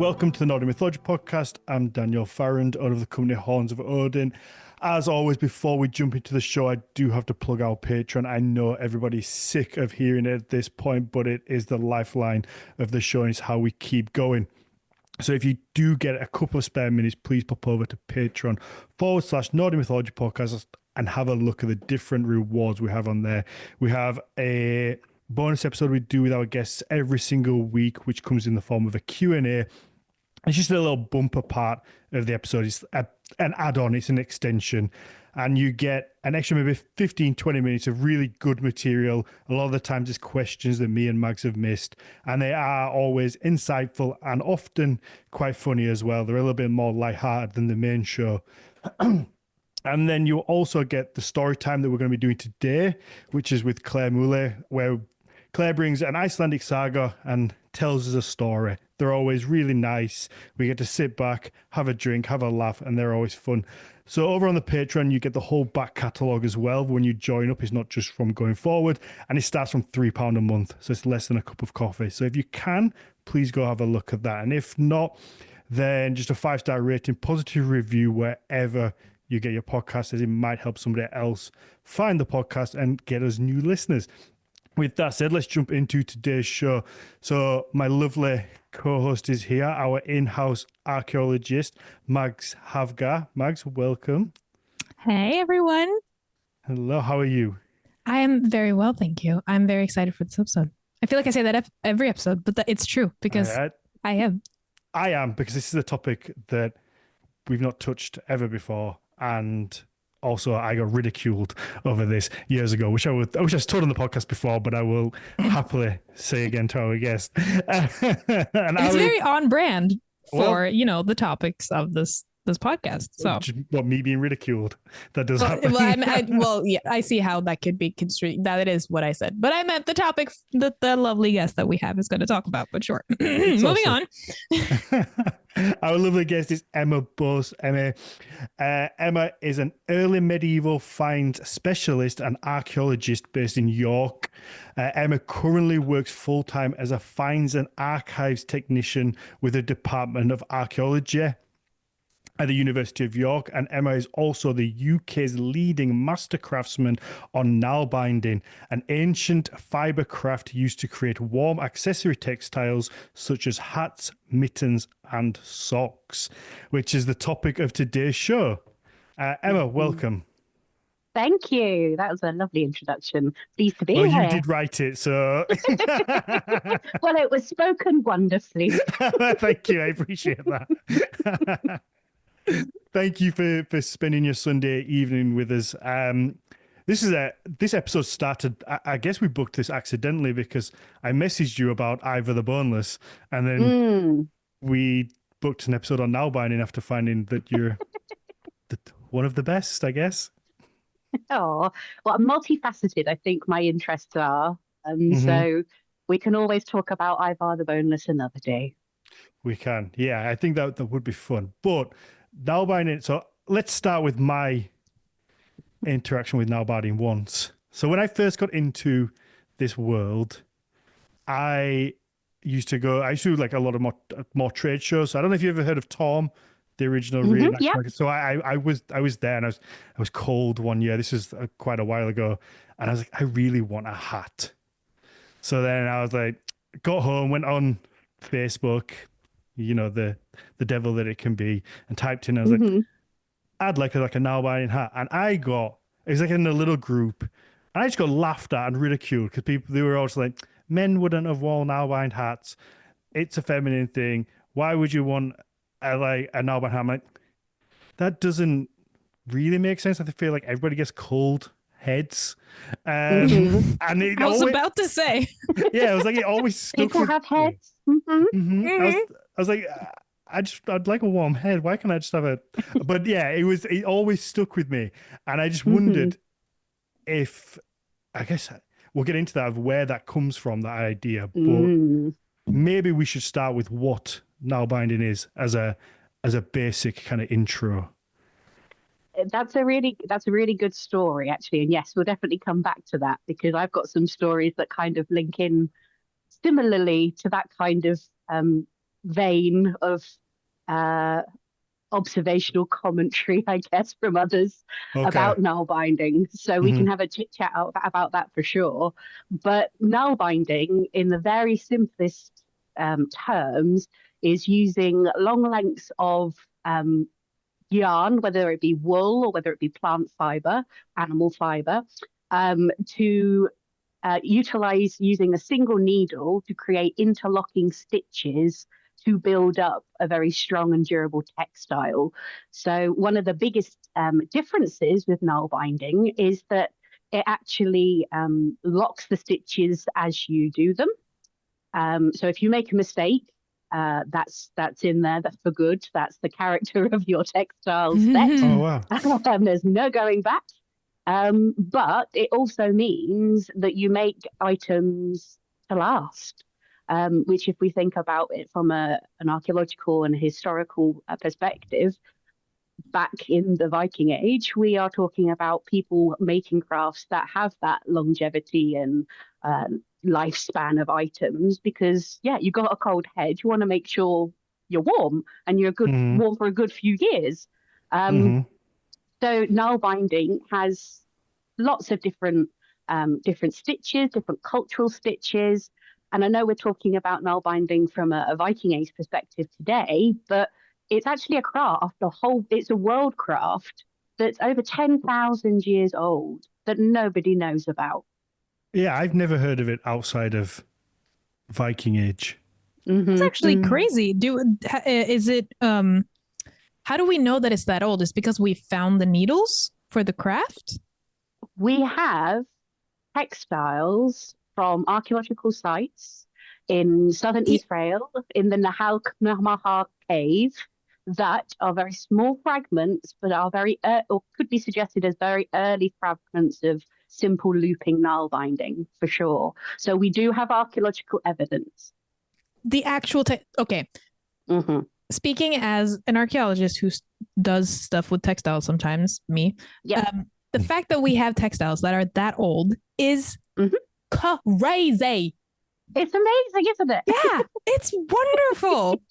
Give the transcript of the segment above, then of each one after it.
Welcome to the Nordic Mythology podcast. I'm Daniel Farrand, owner of the company Horns of Odin. As always, before we jump into the show, I do have to plug our Patreon. I know everybody's sick of hearing it at this point, but it is the lifeline of the show and it's how we keep going. So if you do get a couple of spare minutes, please pop over to Patreon/Nordic Mythology podcast and have a look at the different rewards we have on there. We have a bonus episode we do with our guests every single week, which comes in the form of a Q&A. It's just a little bumper part of the episode. It's an add-on. It's an extension. And you get an extra maybe 15, 20 minutes of really good material. A lot of the times it's questions that me and Mags have missed. And they are always insightful and often quite funny as well. They're a little bit more lighthearted than the main show. And then you also get the story time that we're going to be doing today, which is with Claire Moulet, where Claire brings an Icelandic saga and tells us a story. They're always really nice. We get to sit back, have a drink, have a laugh, and they're always fun. So over on the Patreon, you get the whole back catalogue as well. When you join up, it's not just from going forward, and it starts from £3 a month, so it's less than a cup of coffee. So if you can, please go have a look at that. And if not, then just a 5-star rating, positive review wherever you get your podcast, as it might help somebody else find the podcast and get us new listeners. With that said, let's jump into today's show. So my lovely co-host is here, our in-house archaeologist, Mags Havgar. Mags, welcome. Hey, everyone. Hello, how are you? I am very well, thank you. I'm very excited for this episode. I feel like I say that every episode, but it's true because I am. I am, because this is a topic that we've not touched ever before, and also I got ridiculed over this years ago, which I was told on the podcast before, but I will happily say again to our guest. It's very on brand for, the topics of this podcast. So what, me being ridiculed? That does happen. I see how that could be construed. That it is what I said, but I meant the topic that the lovely guest that we have is going to talk about. But sure, moving on. Our lovely guest is Emma Boast. Emma is an early medieval finds specialist and archaeologist based in York. Emma currently works full-time as a finds and archives technician with the Department of Archaeology at the University of York, and Emma is also the UK's leading master craftsman on Nalbinding, an ancient fibrecraft used to create warm accessory textiles such as hats, mittens, and socks, which is the topic of today's show. Emma, welcome. Thank you. That was a lovely introduction. Pleased to be here. Well, you did write it, so... Well, it was spoken wonderfully. Thank you. I appreciate that. Thank you for spending your Sunday evening with us. This episode started, I guess we booked this accidentally because I messaged you about Ivor the Boneless, and then we booked an episode on Nalbinding after finding that you're one of the best, I guess. Oh, well, I'm multifaceted, I think my interests are. So we can always talk about Ivor the Boneless another day. We can. Yeah, I think that would be fun. But Nalbinding, so let's start with my interaction with Nalbinding once. So when I first got into this world, I used to do like a lot of more trade shows. So I don't know if you ever heard of Tom, the original reenactment. Yeah. So I was there, and I was cold one year. This is quite a while ago, and I was like, I really want a hat. So then I was like, got home, went on Facebook, the devil that it can be, and typed in, I was like, I'd like a Nalbinding hat. And it was like in a little group, and I just got laughed at and ridiculed because they were always like, men wouldn't have worn Nalbinding hats. It's a feminine thing. Why would you want a Nalbinding hat? I'm like, that doesn't really make sense. I feel like everybody gets cold heads. And I was about to say. Yeah, I was like, it always stuck People have heads. I was like, I'd like a warm head. Why can't I just have a? But yeah, it always stuck with me, and I just wondered if, I guess we'll get into that, of where that comes from, that idea. But maybe we should start with what Nalbinding is as a basic kind of intro. That's a really good story, actually, and yes, we'll definitely come back to that because I've got some stories that kind of link in similarly to that kind of vein of observational commentary, I guess, from others Okay. about Nalbinding. So we can have a chit chat about that for sure. But Nalbinding, in the very simplest terms, is using long lengths of yarn, whether it be wool or whether it be plant fiber, animal fiber, to utilize using a single needle to create interlocking stitches to build up a very strong and durable textile. So one of the biggest differences with Nalbinding is that it actually locks the stitches as you do them. So if you make a mistake, that's in there. That's for good. That's the character of your textile set. Oh, wow. There's no going back. But it also means that you make items to last, which if we think about it from an archaeological and historical perspective, back in the Viking Age, we are talking about people making crafts that have that longevity and lifespan of items because, yeah, you got a cold head. You want to make sure you're warm and you're warm for a good few years. So Nalbinding has lots of different stitches, different cultural stitches. And I know we're talking about Nalbinding from a Viking Age perspective today, but it's actually a craft, it's a world craft that's over 10,000 years old that nobody knows about. Yeah, I've never heard of it outside of Viking Age. It's actually crazy. Is it how do we know that it's that old? Is it because we found the needles for the craft? We have textiles from archaeological sites in southern Israel, in the Nahal Mahar cave, that are very small fragments, but are very, or could be suggested as very early fragments of simple looping Nalbinding, for sure. So we do have archaeological evidence. The actual okay. Speaking as an archaeologist who does stuff with textiles sometimes, me, the fact that we have textiles that are that old is crazy. It's amazing, isn't it? Yeah, it's wonderful.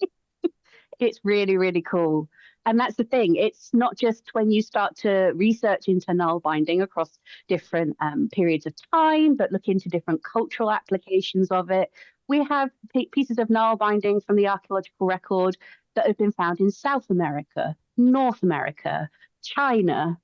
It's really, really cool. And that's the thing. It's not just when you start to research into Nalbinding across different periods of time, but look into different cultural applications of it. We have pieces of Nalbinding from the archaeological record that have been found in South America, North America, China,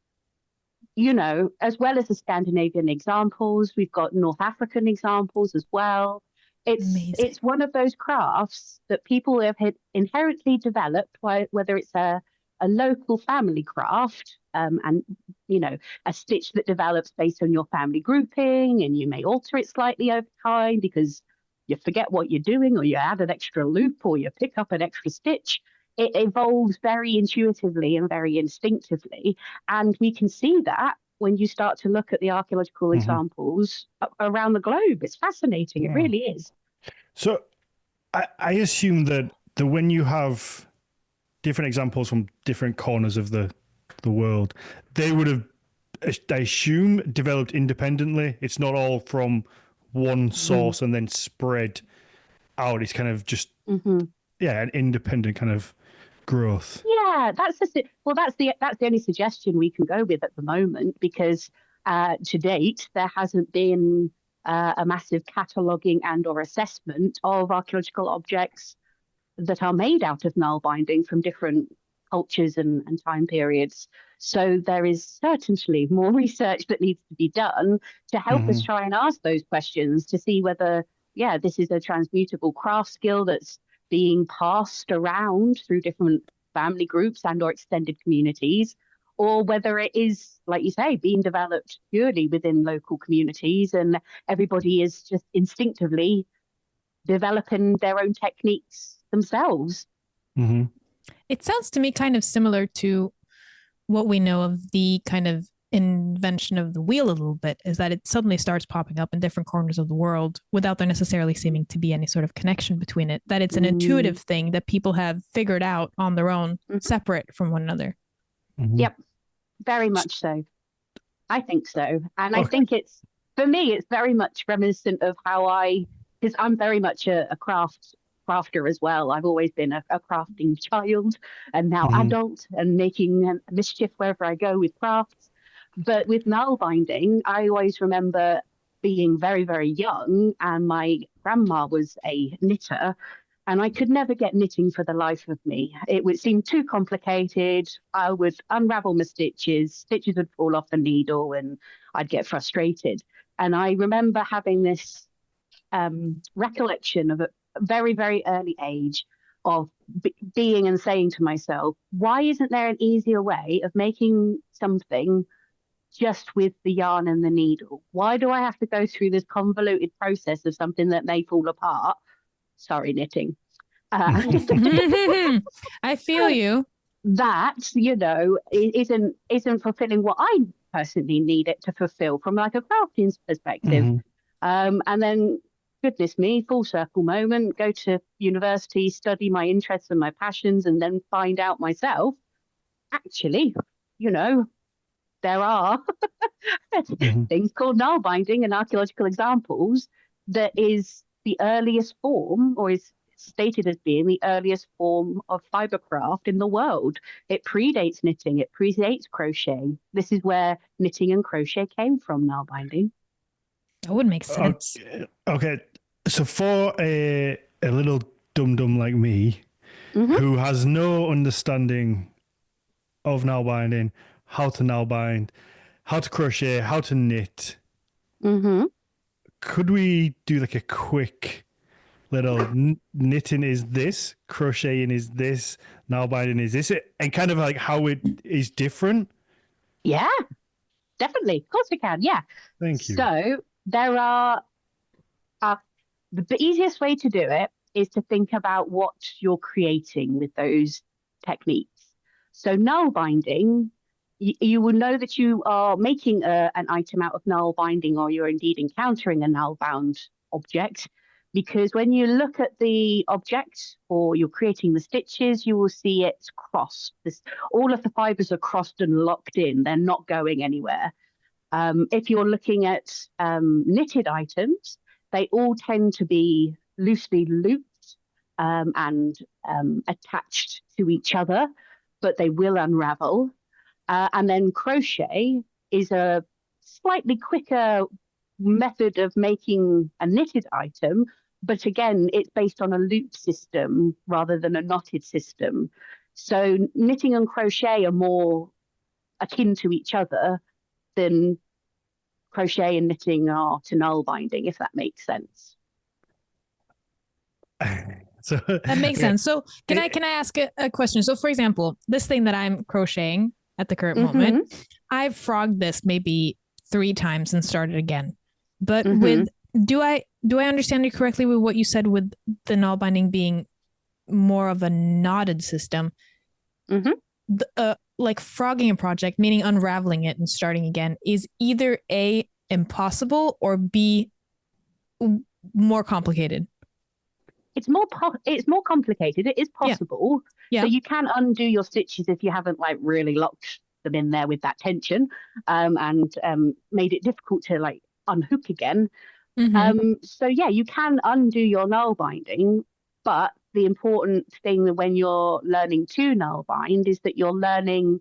you know, as well as the Scandinavian examples. We've got North African examples as well. It's one of those crafts that people have inherently developed, whether it's a local family craft and, you know, a stitch that develops based on your family grouping, and you may alter it slightly over time because you forget what you're doing, or you add an extra loop, or you pick up an extra stitch. It evolves very intuitively and very instinctively. And we can see that when you start to look at the archaeological examples around the globe. It's fascinating. It really is. So I assume that when you have different examples from different corners of the world, they would have, I assume, developed independently. It's not all from one source and then spread out. It's kind of just, an independent kind of growth. Yeah, that's the only suggestion we can go with at the moment, because to date there hasn't been a massive cataloguing and or assessment of archaeological objects that are made out of Nalbinding from different cultures and time periods. So there is certainly more research that needs to be done to help us try and ask those questions to see whether, this is a transmutable craft skill that's being passed around through different family groups and or extended communities, or whether it is, like you say, being developed purely within local communities and everybody is just instinctively developing their own techniques themselves. It sounds to me kind of similar to what we know of the kind of invention of the wheel a little bit, is that it suddenly starts popping up in different corners of the world without there necessarily seeming to be any sort of connection between it, that it's an intuitive thing that people have figured out on their own, separate from one another. Yep, very much so. I think so. And I think for me, it's very much reminiscent of how because I'm very much a craft crafter as well. I've always been a crafting child and now Mhm. adult and making mischief wherever I go with crafts. But with Nalbinding, I always remember being very, very young, and my grandma was a knitter, and I could never get knitting for the life of me. It would seem too complicated. I would unravel my stitches would fall off the needle, and I'd get frustrated. And I remember having this recollection of a very, very early age of being and saying to myself, why isn't there an easier way of making something just with the yarn and the needle? Why do I have to go through this convoluted process of something that may fall apart? Sorry, knitting. I feel you. That, isn't fulfilling what I personally need it to fulfill from like a crafting perspective. Mhm. And then, goodness me, full circle moment, go to university, study my interests and my passions, and then find out myself, actually, there are Mhm. things called Nalbinding and archaeological examples that is the earliest form, or is stated as being the earliest form of fibrecraft in the world. It predates knitting, it predates crochet. This is where knitting and crochet came from, Nalbinding. That would make sense. Okay. So for a little dum-dum like me, who has no understanding of Nalbinding, how to Nalbind, how to crochet, how to knit, could we do like a quick little knitting is this, crocheting is this, Nalbinding is this, and kind of like how it is different? Yeah, definitely. Of course we can. Yeah. Thank you. So there are the easiest way to do it is to think about what you're creating with those techniques. So null binding, you will know that you are making an item out of null binding, or you're indeed encountering a null bound object, because when you look at the object or you're creating the stitches, you will see it's crossed. All of the fibers are crossed and locked in. They're not going anywhere. If you're looking at knitted items, they all tend to be loosely looped and attached to each other, but they will unravel. And then crochet is a slightly quicker method of making a knitted item, but again, it's based on a loop system rather than a knotted system. So knitting and crochet are more akin to each other than crochet and knitting are to null binding, if that makes sense. So That makes sense. So can I ask a question? So for example, this thing that I'm crocheting at the current moment, I've frogged this maybe 3 times and started again. But do I understand you correctly with what you said with the null binding being more of a knotted system? Like frogging a project, meaning unraveling it and starting again, is either A, impossible, or B, more complicated? It's more complicated. It is possible. Yeah. So you can undo your stitches if you haven't like really locked them in there with that tension, and made it difficult to like unhook again. So yeah, you can undo your null binding, but the important thing when you're learning to null bind is that you're learning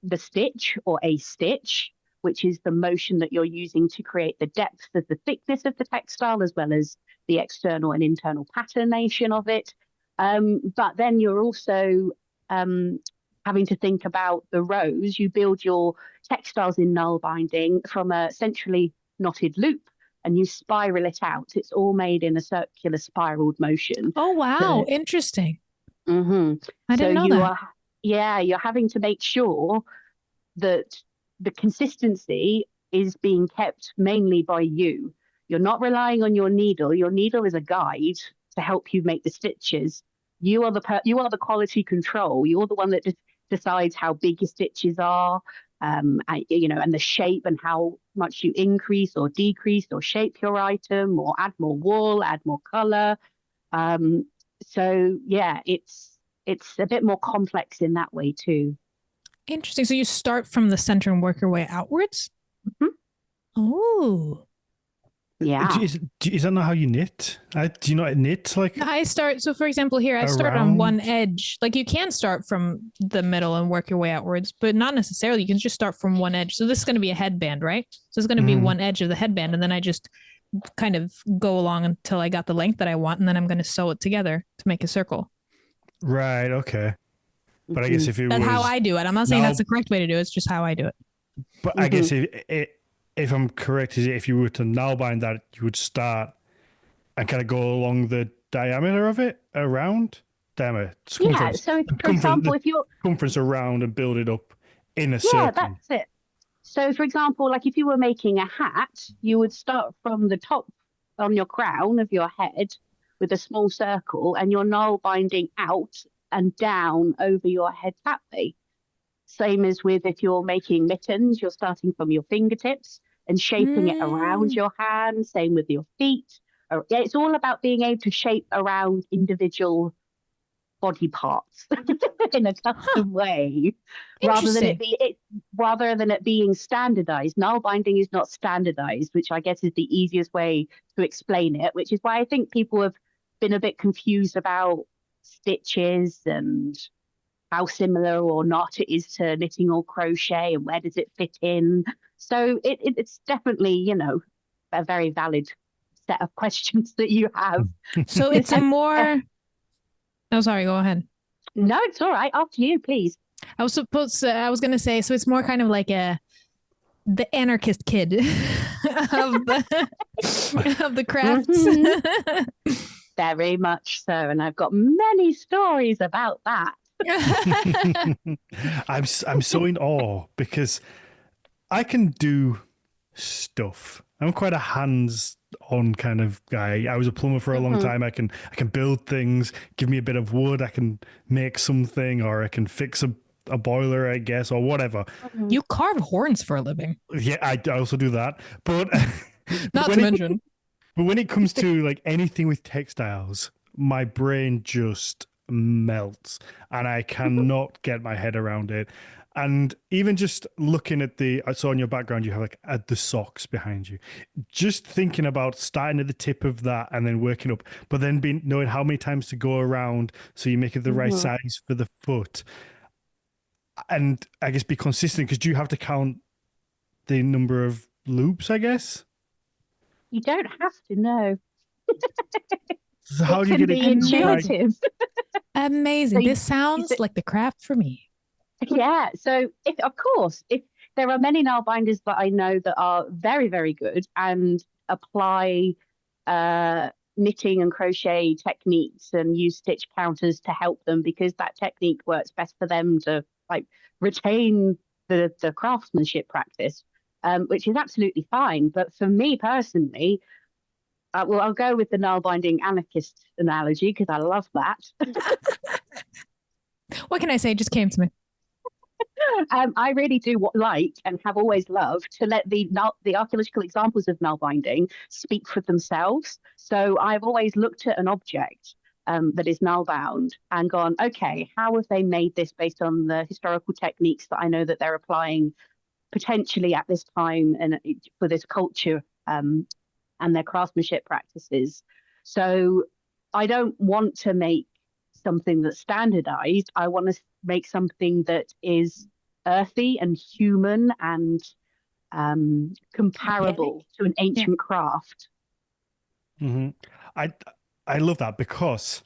the stitch or a stitch, which is the motion that you're using to create the depth of the thickness of the textile, as well as the external and internal patternation of it. But then you're also having to think about the rows. You build your textiles in null binding from a centrally knotted loop, and you spiral it out. It's all made in a circular spiraled motion. Oh, wow. Interesting. I didn't know that. You're having to make sure that the consistency is being kept mainly by you. You're not relying on your needle. Your needle is a guide to help you make the stitches. You are the quality control. You're the one that decides how big your stitches are, and the shape, and how much you increase or decrease or shape your item, or add more wool, add more color. So yeah, it's a bit more complex in that way too. Interesting. So you start from the center and work your way outwards? Oh. Yeah. Is that not how you knit? Do you not knit like I start, so for example, here I start on one around? edge. Like you can start from the middle and work your way outwards, but not necessarily. You can just start from one edge. So this is going to be a headband, right? So it's going to be Mhm. one edge of the headband. And then I just kind of go along until I got the length that I want. And then I'm going to sew it together to make a circle. Right. Okay. But I guess Hmm. if it That's how was I do it. I'm not saying that's now, the correct way to do it. It's just how I do it. but I Hmm. guess if I'm correct, is it if you were to now bind that, you would start and kind of go along the diameter of it around diameter Yeah. circumference, So, if, for circumference, example, the if you're, circumference around and build it up in a yeah, circle. that's it. So, for example, like if you were making a hat, you would start from the top on your crown of your head with a small circle, and you're now binding out and down over your head tightly. Same as with if you're making mittens, you're starting from your fingertips and shaping it around Mm, your hand. Same with your feet. Yeah, it's all about being able to shape around individual body parts in a huh. custom way, rather than Interesting. rather than it being standardized. Nail binding is not standardized, which I guess is the easiest way to explain it. Which is why I think people have been a bit confused about stitches and how similar or not it is to knitting or crochet and where does it fit in. So it's definitely, a very valid set of questions that you have. So Because it's a more, oh, sorry, go ahead. no, it's all right. After you, please. I was going to say, so it's more kind of like the anarchist kid of the crafts. Hmm. Very much so. And I've got many stories about that. I'm so in awe because I can do stuff. I'm quite a hands-on kind of guy. I was a plumber for a long Hmm. time. I can build things. Give me a bit of wood, I can make something, or I can fix a boiler, I guess, or whatever. Hmm. You carve horns for a living, Yeah, I also do that. But but not to when it mention. but when it comes to like anything with textiles, my brain just melts and I cannot get my head around it. And even just looking at I saw in your background, you have like at the socks behind you. Just thinking about starting at the tip of that and then working up, but then being knowing how many times to go around so you make it the right Hmm. size for the foot. And I guess be consistent because you have to count the number of loops, I guess. You don't have to know. So how It do you can get it be right? Amazing. intuitive. So Amazing. This sounds like the craft for me. yeah. So if of course, if there are many nail binders that I know that are very, very good and apply uh knitting and crochet techniques and use stitch counters to help them because that technique works best for them to like retain the craftsmanship practice, which is absolutely fine. But for me personally, well, I'll go with the nail binding anarchist analogy because I love that. What can I say? It just came to me. I really do like and have always loved to let the archaeological examples of null binding speak for themselves. So I've always looked at an object that is null bound and gone, okay, how have they made this based on the historical techniques that I know that they're applying potentially at this time and for this culture and their craftsmanship practices. So I don't want to make something that's standardized. I want to make something that is earthy and human and Organic. comparable to an Yeah. ancient craft. Hmm. I I love that because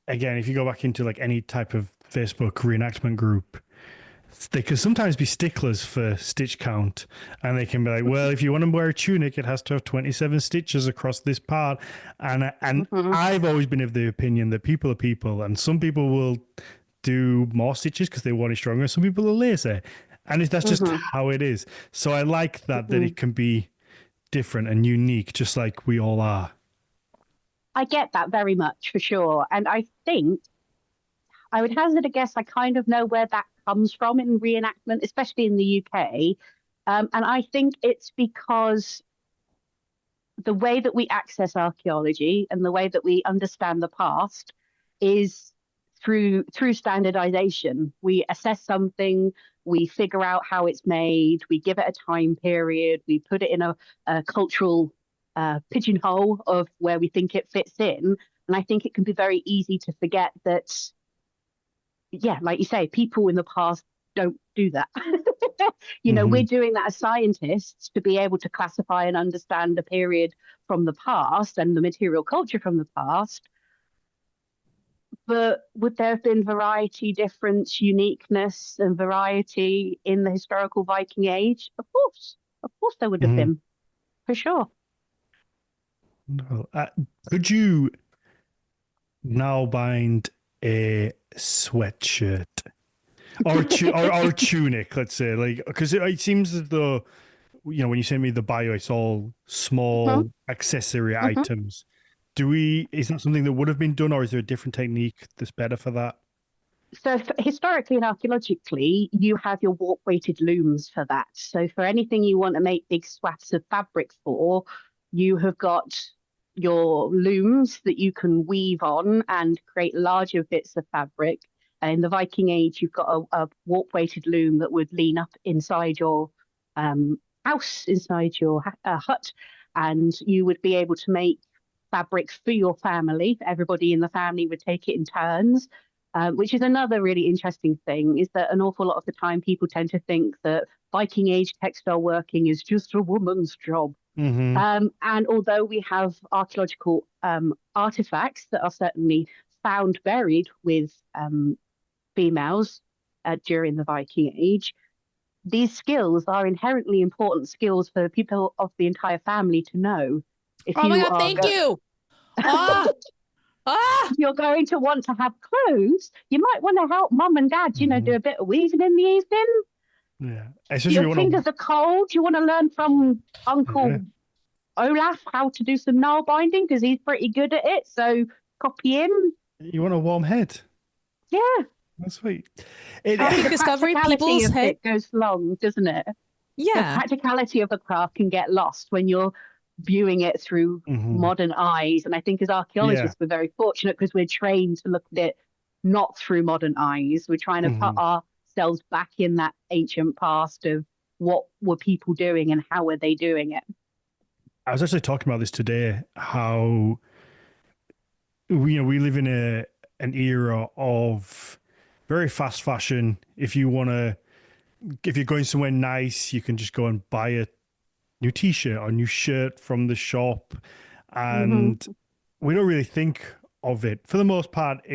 again, if you go back into like any type of Facebook reenactment group, they can sometimes be sticklers for stitch count, and they can be like, "Well, if you want to wear a tunic, it has to have 27 stitches across this part." And Mm-hmm. I've always been of the opinion that people are people, and some people will do more stitches because they want it stronger. Some people are lazy, and that's just Mm-hmm. how it is. So I like that Mm-hmm. it can be different and unique, just like we all are. I get that very much for sure. And I think I would hazard a guess, I kind of know where that comes from in reenactment, especially in the UK. And I think it's because the way that we access archaeology and the way that we understand the past is through standardization. We assess something, we figure out how it's made, we give it a time period, we put it in a cultural pigeonhole of where we think it fits in. And I think it can be very easy to forget that, yeah, like you say, people in the past don't do that. We're doing that as scientists to be able to classify and understand the period from the past and the material culture from the past. But would there have been variety, difference, uniqueness, and variety in the historical Viking age? Of course. Of course there would have been, for sure. No. Could you now bind a sweatshirt or a tunic, let's say, like, because it seems as though, when you send me the bio, it's all small accessory items. Is that something that would have been done, or is there a different technique that's better for that? So historically and archaeologically, you have your warp-weighted looms for that. So for anything you want to make big swaths of fabric for, you have got your looms that you can weave on and create larger bits of fabric. And in the Viking Age, you've got a warp-weighted loom that would lean up inside your house, inside your hut, and you would be able to make fabric for your family. Everybody in the family would take it in turns, which is another really interesting thing, is that an awful lot of the time people tend to think that Viking Age textile working is just a woman's job. And although we have archaeological artifacts that are certainly found buried with females during the Viking Age, these skills are inherently important skills for people of the entire family to know. If oh my God, thank you. If you're going to want to have clothes, you might want to help mum and dad, do a bit of weaving in the evening. Yeah. Your fingers are cold. You want to learn from Uncle Olaf how to do some Nalbinding because he's pretty good at it. So copy him. You want a warm head? Yeah. That's sweet. The discovery people's head it goes long, doesn't it? Yeah. The practicality of the craft can get lost when you're viewing it through modern eyes. And I think as archaeologists, we're very fortunate because we're trained to look at it not through modern eyes. We're trying to put ourselves back in that ancient past of what were people doing and how were they doing it. I was actually talking about this today, how we live in an era of very fast fashion. If you're going somewhere nice, you can just go and buy a new t-shirt or new shirt from the shop, and we don't really think of it. For the most part,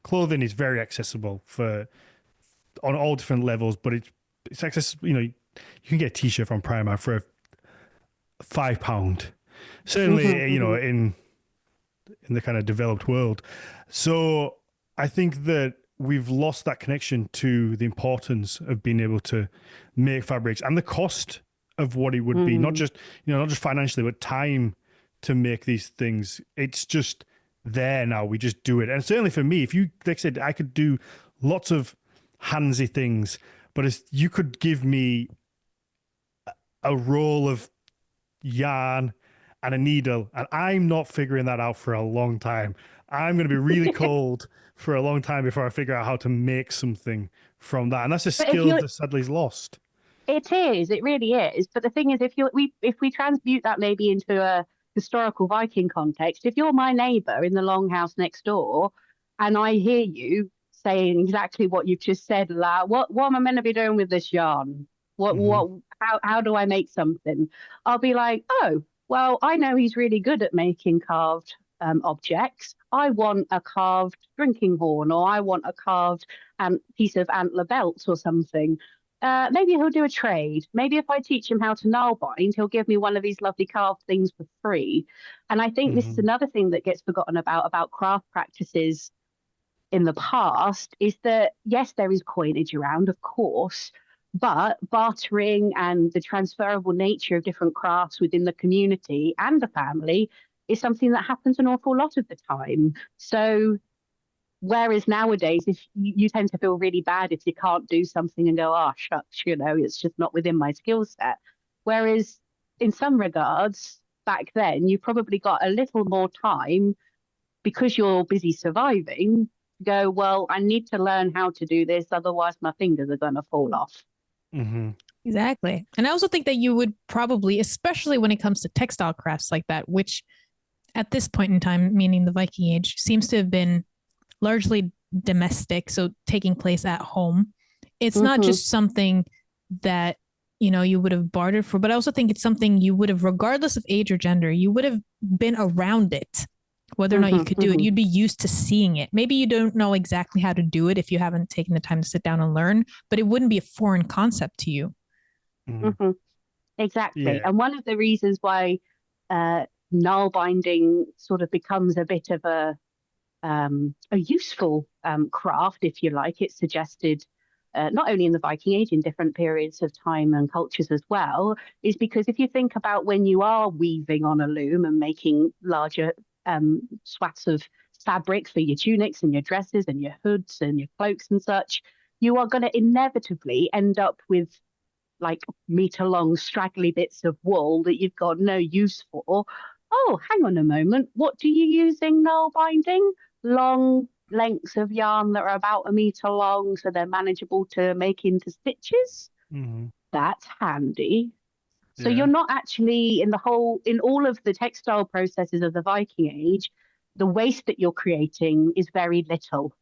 clothing is very accessible on all different levels, but it's accessible. You can get a t-shirt from Primark for £5, certainly. In the kind of developed world. So I think that we've lost that connection to the importance of being able to make fabrics and the cost of what it would be, not just financially, but time to make these things. It's just there now. We just do it. And certainly for me, like I said, I could do lots of handsy things, but you could give me a roll of yarn and a needle, and I'm not figuring that out for a long time. I'm going to be really cold for a long time before I figure out how to make something from that. And that's a skill that sadly is lost. It is. It really is. But the thing is, if we transmute that maybe into a historical Viking context, if you're my neighbour in the longhouse next door, and I hear you saying exactly what you've just said, what am I meant to be doing with this yarn? How do I make something? I'll be like, oh, well, I know he's really good at making carved objects. I want a carved drinking horn, or I want a carved piece of antler belt or something. Maybe he'll do a trade. Maybe if I teach him how to Nalbind, he'll give me one of these lovely carved things for free. And I think this is another thing that gets forgotten about craft practices in the past, is that, yes, there is coinage around, of course, but bartering and the transferable nature of different crafts within the community and the family is something that happens an awful lot of the time. So whereas nowadays, if you tend to feel really bad if you can't do something and go, oh, shucks, it's just not within my skill set. Whereas in some regards, back then, you probably got a little more time because you're busy surviving. go, well, I need to learn how to do this, otherwise my fingers are going to fall off. Mm-hmm. Exactly. And I also think that you would probably, especially when it comes to textile crafts like that, which at this point in time, meaning the Viking Age, seems to have been largely domestic, so taking place at home. It's not just something that, you know, you would have bartered for, but I also think it's something you would have, regardless of age or gender, you would have been around it. Whether or not you could do it, you'd be used to seeing it. Maybe you don't know exactly how to do it if you haven't taken the time to sit down and learn, but it wouldn't be a foreign concept to you. Exactly. Yeah. And one of the reasons why Nalbinding sort of becomes a bit of a useful craft, if you like, it's suggested not only in the Viking Age, in different periods of time and cultures as well, is because if you think about when you are weaving on a loom and making larger swaths of fabric for your tunics and your dresses and your hoods and your cloaks and such, you are going to inevitably end up with like meter-long straggly bits of wool that you've got no use for. Oh, hang on a moment. What do you use in Nalbinding? Long lengths of yarn that are about a meter long, so they're manageable to make into stitches. That's handy. So you're not actually in all of the textile processes of the Viking Age, the waste that you're creating is very little.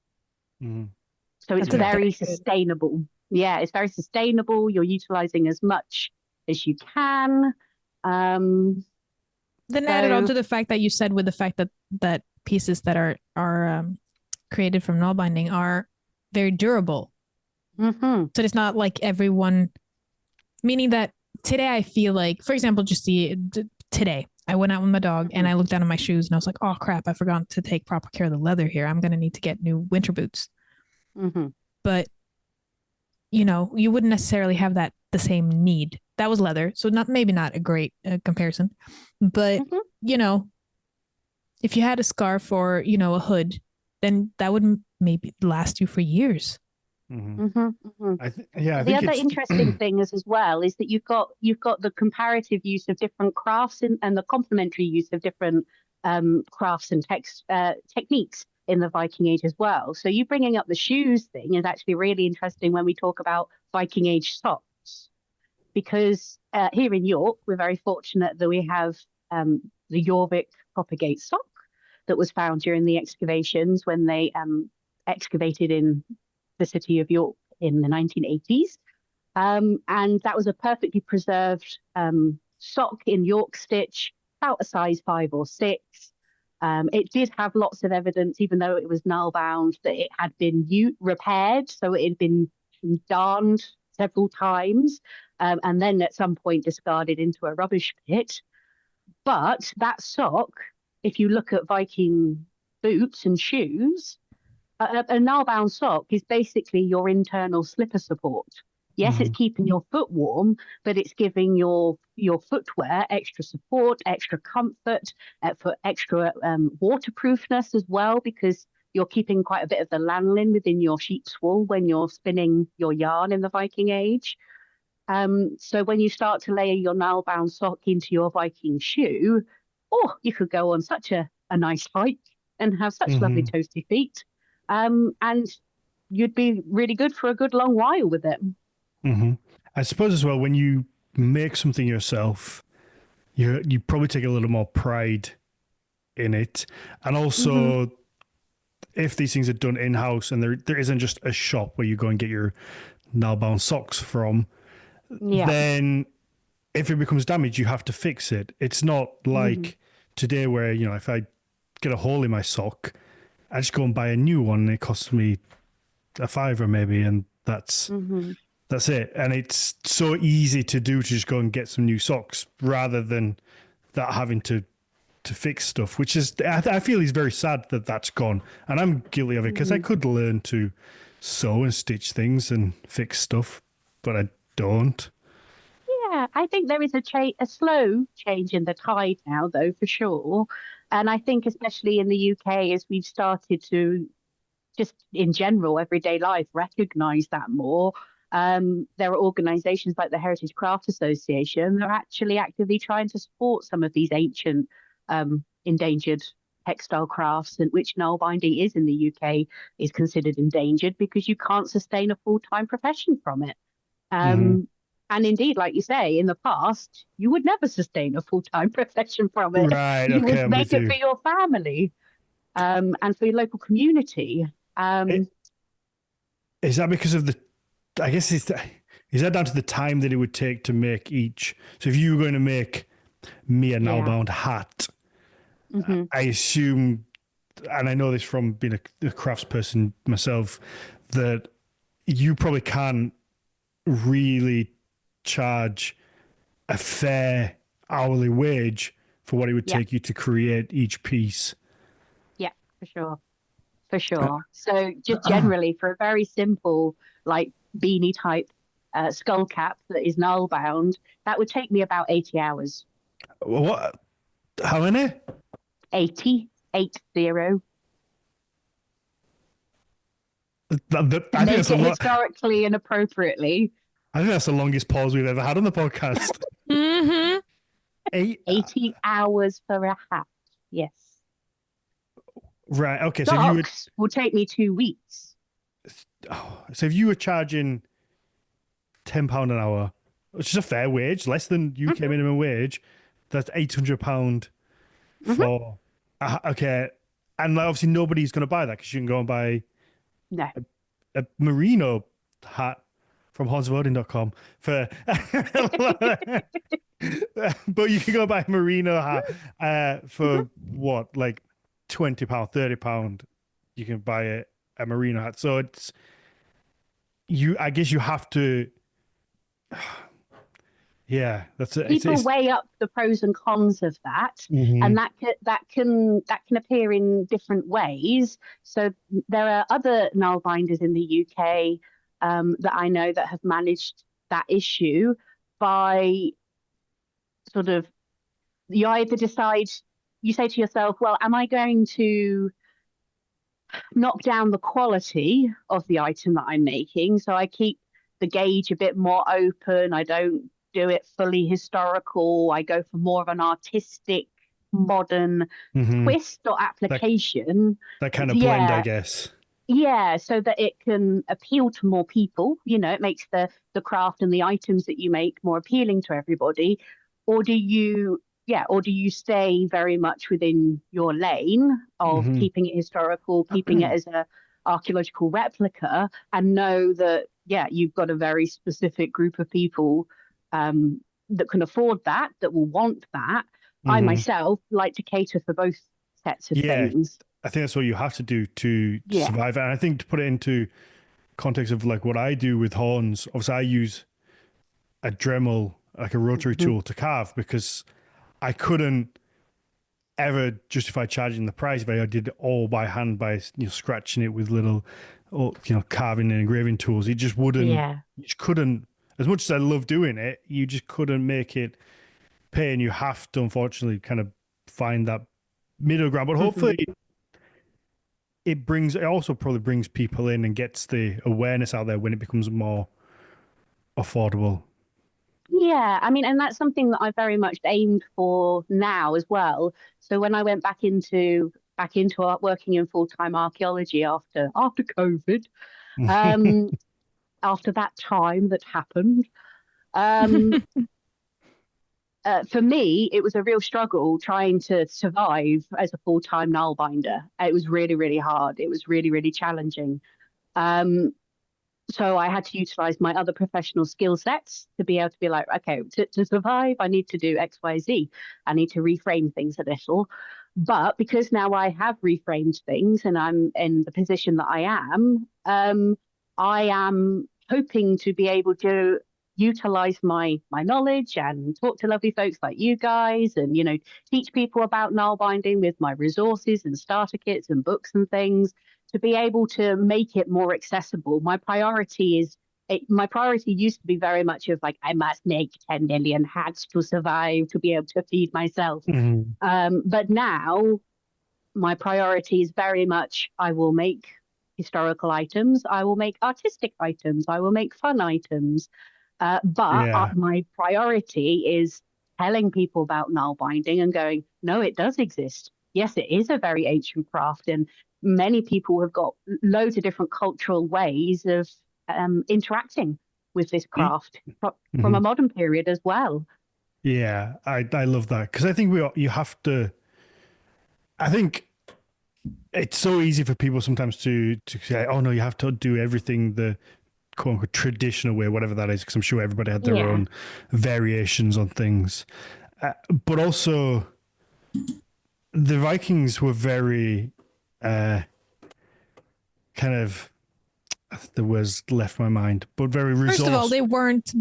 So it's very sustainable. Yeah, it's very sustainable. You're utilizing as much as you can. Then added on to the fact that you said with the fact that pieces that are created from Nalbinding are very durable. So it's not like everyone, meaning that today I feel like, for example, just today I went out with my dog and I looked down at my shoes and I was like, oh crap, I forgot to take proper care of the leather here. I'm going to need to get new winter boots. But you know, you wouldn't necessarily have the same need. That was leather, so maybe not a great comparison, but you know, if you had a scarf or, you know, a hood, then that would maybe last you for years. The other interesting thing as well is that you've got the comparative use of different crafts and the complementary use of different crafts and techniques in the Viking Age as well. So you bringing up the shoes thing is actually really interesting when we talk about Viking Age socks, because here in York, we're very fortunate that we have the Jorvik Coppergate sock that was found during the excavations when they excavated in the city of York in the 1980s. And that was a perfectly preserved sock in York stitch, about a size 5 or 6. It did have lots of evidence, even though it was null bound, that it had been repaired. So it had been darned several times and then at some point discarded into a rubbish pit. But that sock, if you look at Viking boots and shoes, a null-bound sock is basically your internal slipper support. Yes, it's keeping your foot warm, but it's giving your footwear extra support, extra comfort, for extra waterproofness as well, because you're keeping quite a bit of the lanolin within your sheep's wool when you're spinning your yarn in the Viking Age. So when you start to layer your nail-bound sock into your Viking shoe, you could go on such a nice hike and have such lovely toasty feet. And you'd be really good for a good long while with it. I suppose as well, when you make something yourself, you probably take a little more pride in it. And also, if these things are done in-house and there isn't just a shop where you go and get your nail-bound socks from, then if it becomes damaged, you have to fix it. It's not like today where, you know, if I get a hole in my sock, I just go and buy a new one and it costs me a £5 maybe, and that's it. And it's so easy to do, to just go and get some new socks rather than that having to fix stuff, which is, I feel is very sad that that's gone. And I'm guilty of it because I could learn to sew and stitch things and fix stuff, but I don't. Yeah, I think there is a slow change in the tide now, though, for sure. And I think especially in the UK, as we've started to just in general, everyday life, recognise that more. There are organisations like the Heritage Craft Association that are actually actively trying to support some of these ancient endangered textile crafts, and which Nalbinding is in the UK, is considered endangered because you can't sustain a full-time profession from it. And indeed, like you say, in the past, you would never sustain a full-time profession from it. Right. You Okay. would I'm make with it you. for your family, and for your local community. Is that because of the? I guess is that down to the time that it would take to make each? So if you were going to make me a Nalbound hat, I assume, and I know this from being a craftsperson myself, that you probably can't really charge a fair hourly wage for what it would take you to create each piece. Yeah, for sure. For sure. So just generally for a very simple, like beanie type skull cap that is null bound, that would take me about 80 hours. What? How many? 80. I To think make that's it historically and appropriately. I think that's the longest pause we've ever had on the podcast. 80 hours for a hat. Yes. Right. Okay. Socks will take me 2 weeks. So if you were charging £10 an hour, which is a fair wage, less than UK minimum wage, that's £800 for. Okay. And obviously nobody's going to buy that because you can go and buy a merino hat from hornsofodin.com for but you can go buy a merino hat for what, like £20, £30. You can buy a merino hat. So it's I guess you have to that's it. People weigh up the pros and cons of that, and that can appear in different ways. So there are other null binders in the UK that I know that have managed that issue by sort of, you either decide, you say to yourself, well, am I going to knock down the quality of the item that I'm making? So I keep the gauge a bit more open. I don't do it fully historical. I go for more of an artistic, modern twist or application. That kind of blend, I guess. Yeah, so that it can appeal to more people. You know, it makes the craft and the items that you make more appealing to everybody. Or do you stay very much within your lane of keeping it historical, keeping it as a archaeological replica, and know that, you've got a very specific group of people that can afford that will want that. I myself like to cater for both sets of things. I think that's what you have to do to survive. And I think to put it into context of like what I do with horns, obviously I use a Dremel, like a rotary tool to carve, because I couldn't ever justify charging the price if I did it all by hand, by scratching it with little, carving and engraving tools. It just wouldn't. You just couldn't. As much as I love doing it, you just couldn't make it pay, and you have to unfortunately kind of find that middle ground. But hopefully, it also probably brings people in and gets the awareness out there when it becomes more affordable. Yeah, I mean, and that's something that I very much aimed for now as well. So when I went back into working in full-time archaeology after COVID, after that time that happened, for me, it was a real struggle trying to survive as a full-time null binder. It was really, really hard. It was really, really challenging. So I had to utilize my other professional skill sets to be able to be like, okay, to survive, I need to do X, Y, Z. I need to reframe things a little. But because now I have reframed things and I'm in the position that I am hoping to be able to utilize my knowledge and talk to lovely folks like you guys and, teach people about null binding with my resources and starter kits and books and things, to be able to make it more accessible. My priority used to be very much of like, I must make 10 million hats to survive, to be able to feed myself. But now my priority is very much, I will make historical items, I will make artistic items, I will make fun items. But my priority is telling people about null binding and going, no, it does exist. yes, it is a very ancient craft, and many people have got loads of different cultural ways of interacting with this craft from a modern period as well. Yeah, I love that because I think you have to. I think it's so easy for people sometimes to say, "Oh no, you have to do everything the quote unquote traditional way," whatever that is. Because I'm sure everybody had their own variations on things, but also the Vikings were very kind of the words left my mind, but very resourceful. First of all, they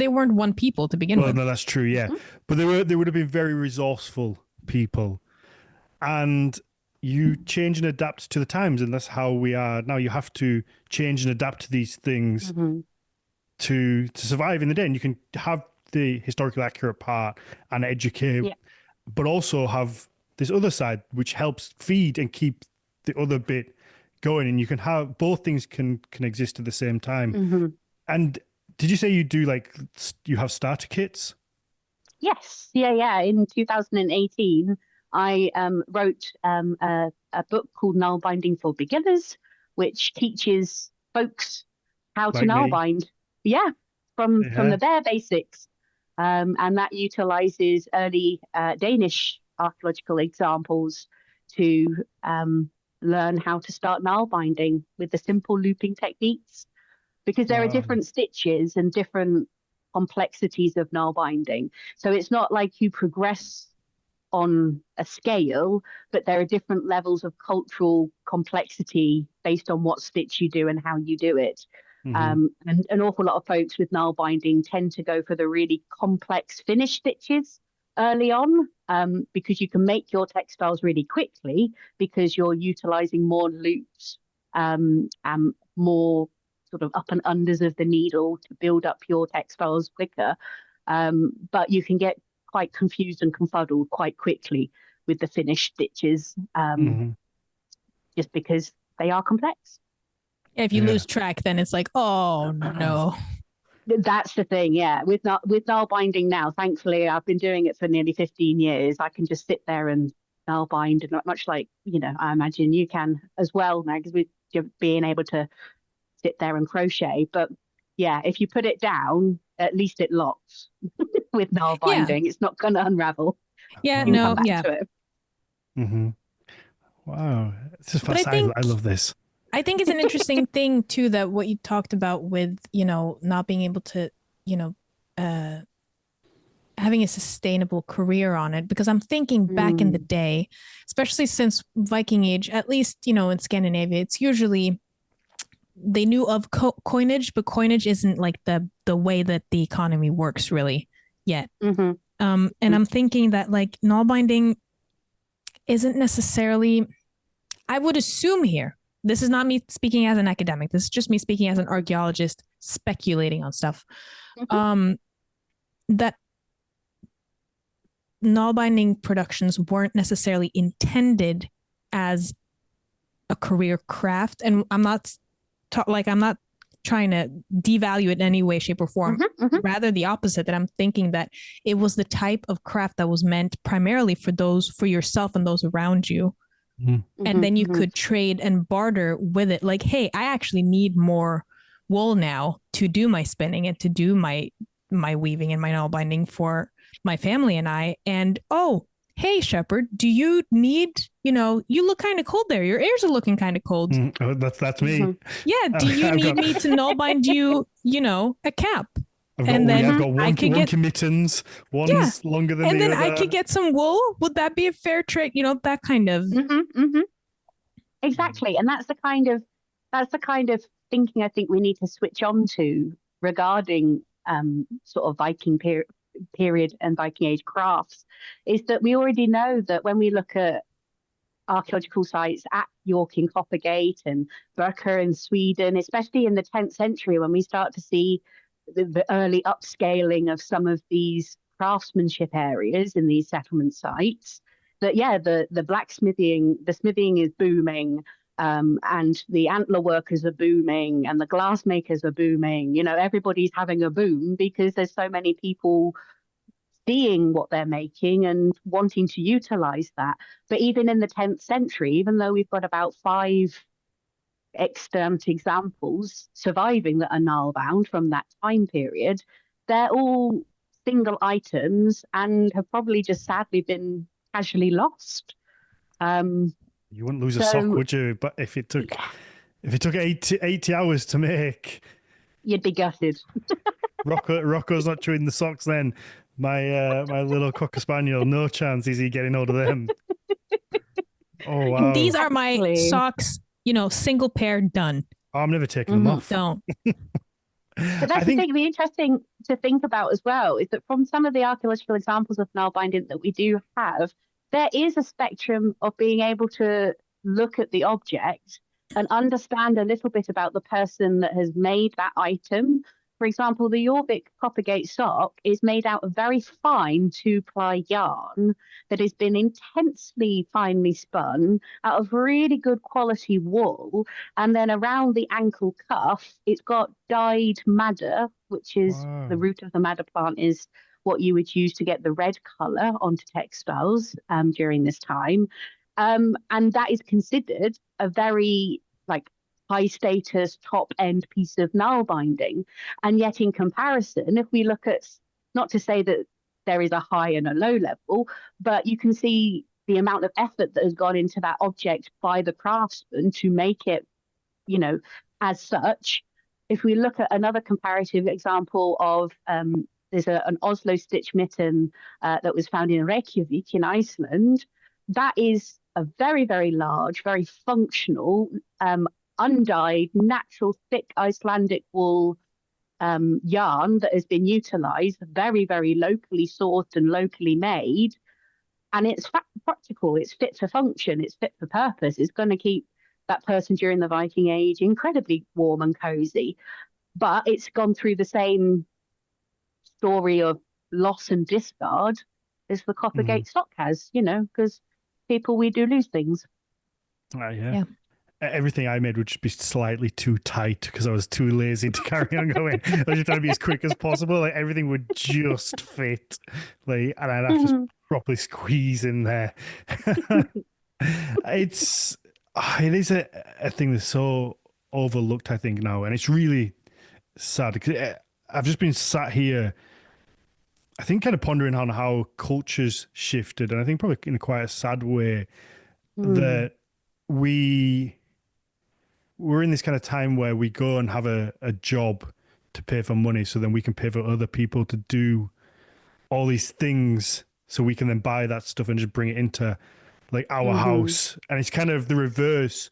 weren't one people to begin with. Well, no, that's true, yeah. But they would have been very resourceful people. And you change and adapt to the times, and that's how we are now. You have to change and adapt to these things to survive in the day. And you can have the historically accurate part and educate, but also have this other side which helps feed and keep the other bit going. And you can have both things can exist at the same time. And did you say you do you have starter kits? Yes, yeah. In 2018, I wrote a book called Nalbinding for Beginners, which teaches folks how to nalbind. Yeah, from the bare basics, and that utilizes early Danish archaeological examples to learn how to start nalbinding with the simple looping techniques, because there are different stitches and different complexities of nalbinding. So it's not like you progress on a scale, but there are different levels of cultural complexity based on what stitch you do and how you do it. And an awful lot of folks with nalbinding tend to go for the really complex finish stitches early on, because you can make your textiles really quickly because you're utilizing more loops and more sort of up and unders of the needle to build up your textiles quicker. But you can get quite confused and confuddled quite quickly with the finished stitches, just because they are complex. If you lose track, then it's like, oh no. That's the thing, yeah. With nalbinding now, thankfully, I've been doing it for nearly 15 years. I can just sit there and nalbind, and much like, I imagine you can as well now, because we're being able to sit there and crochet. But yeah, if you put it down, at least it locks. With nalbinding, it's not going to unravel. Yeah, you no, come back to it. Wow, this is fascinating. I love this. I think it's an interesting thing too, that what you talked about with, not being able to, having a sustainable career on it, because I'm thinking back in the day, especially since Viking Age, at least, in Scandinavia, it's usually they knew of coinage, but coinage isn't like the way that the economy works really yet. And I'm thinking that like nalbinding isn't necessarily, I would assume here, this is not me speaking as an academic, this is just me speaking as an archaeologist speculating on stuff, that nalbinding productions weren't necessarily intended as a career craft. And I'm not trying to devalue it in any way, shape, or form. Rather the opposite, that I'm thinking that it was the type of craft that was meant primarily for yourself and those around you. And then you could trade and barter with it. Like, hey, I actually need more wool now to do my spinning and to do my weaving and my nalbinding for my family and I. And oh, hey, Shepherd, do you need, you look kind of cold there. Your ears are looking kind of cold. Oh, that's me. Yeah. Do you need me to nalbind you, a cap? I've got wonky mittens. One's longer than the other. And then I could get some wool. Would that be a fair trade? That kind of. Exactly. And that's the kind of thinking I think we need to switch on to regarding sort of Viking period and Viking Age crafts, is that we already know that when we look at archaeological sites at York in Coppergate and Berka in Sweden, especially in the 10th century, when we start to see the early upscaling of some of these craftsmanship areas in these settlement sites, that the blacksmithing, the smithing is booming, and the antler workers are booming, and the glass makers are booming. Everybody's having a boom because there's so many people seeing what they're making and wanting to utilize that. But even in the 10th century, even though we've got about 5 extant examples surviving that are Nile bound from that time period, they're all single items and have probably just sadly been casually lost. You wouldn't lose a sock, would you? But if it took 80 hours to make, you'd be gutted. Rocco's not chewing the socks then. My little Cocker Spaniel, no chance is he getting hold of them. Oh, wow. These are my socks, single pair done. Oh, I'm never taking them off. Don't. But that's the thing that'd be interesting to think about as well, is that from some of the archaeological examples of Nile binding that we do have, there is a spectrum of being able to look at the object and understand a little bit about the person that has made that item. For example, the Jorvik Coppergate sock is made out of very fine 2-ply yarn that has been intensely finely spun out of really good quality wool. And then around the ankle cuff, it's got dyed madder, which is the root of the madder plant is what you would use to get the red colour onto textiles during this time. And that is considered a very high status, top end piece of Nile binding. And yet in comparison, if we look at, not to say that there is a high and a low level, but you can see the amount of effort that has gone into that object by the craftsman to make it, as such. If we look at another comparative example of, there's an Oslo stitch mitten that was found in Reykjavik in Iceland. That is a very, very large, very functional, undyed, natural, thick Icelandic wool yarn that has been utilized, very, very locally sourced and locally made. And it's practical, it's fit for function, it's fit for purpose. It's going to keep that person during the Viking Age incredibly warm and cozy. But it's gone through the same story of loss and discard as the Coppergate sock has, because we do lose things. Yeah. Everything I made would just be slightly too tight because I was too lazy to carry on going. I was just trying to be as quick as possible. Everything would just fit, and I'd have to properly squeeze in there. It is a thing that's so overlooked, I think, now, and it's really sad because I've just been sat here, I think, kind of pondering on how cultures shifted, and I think probably in quite a sad way that we're in this kind of time where we go and have a job to pay for money so then we can pay for other people to do all these things so we can then buy that stuff and just bring it into our house. And it's kind of the reverse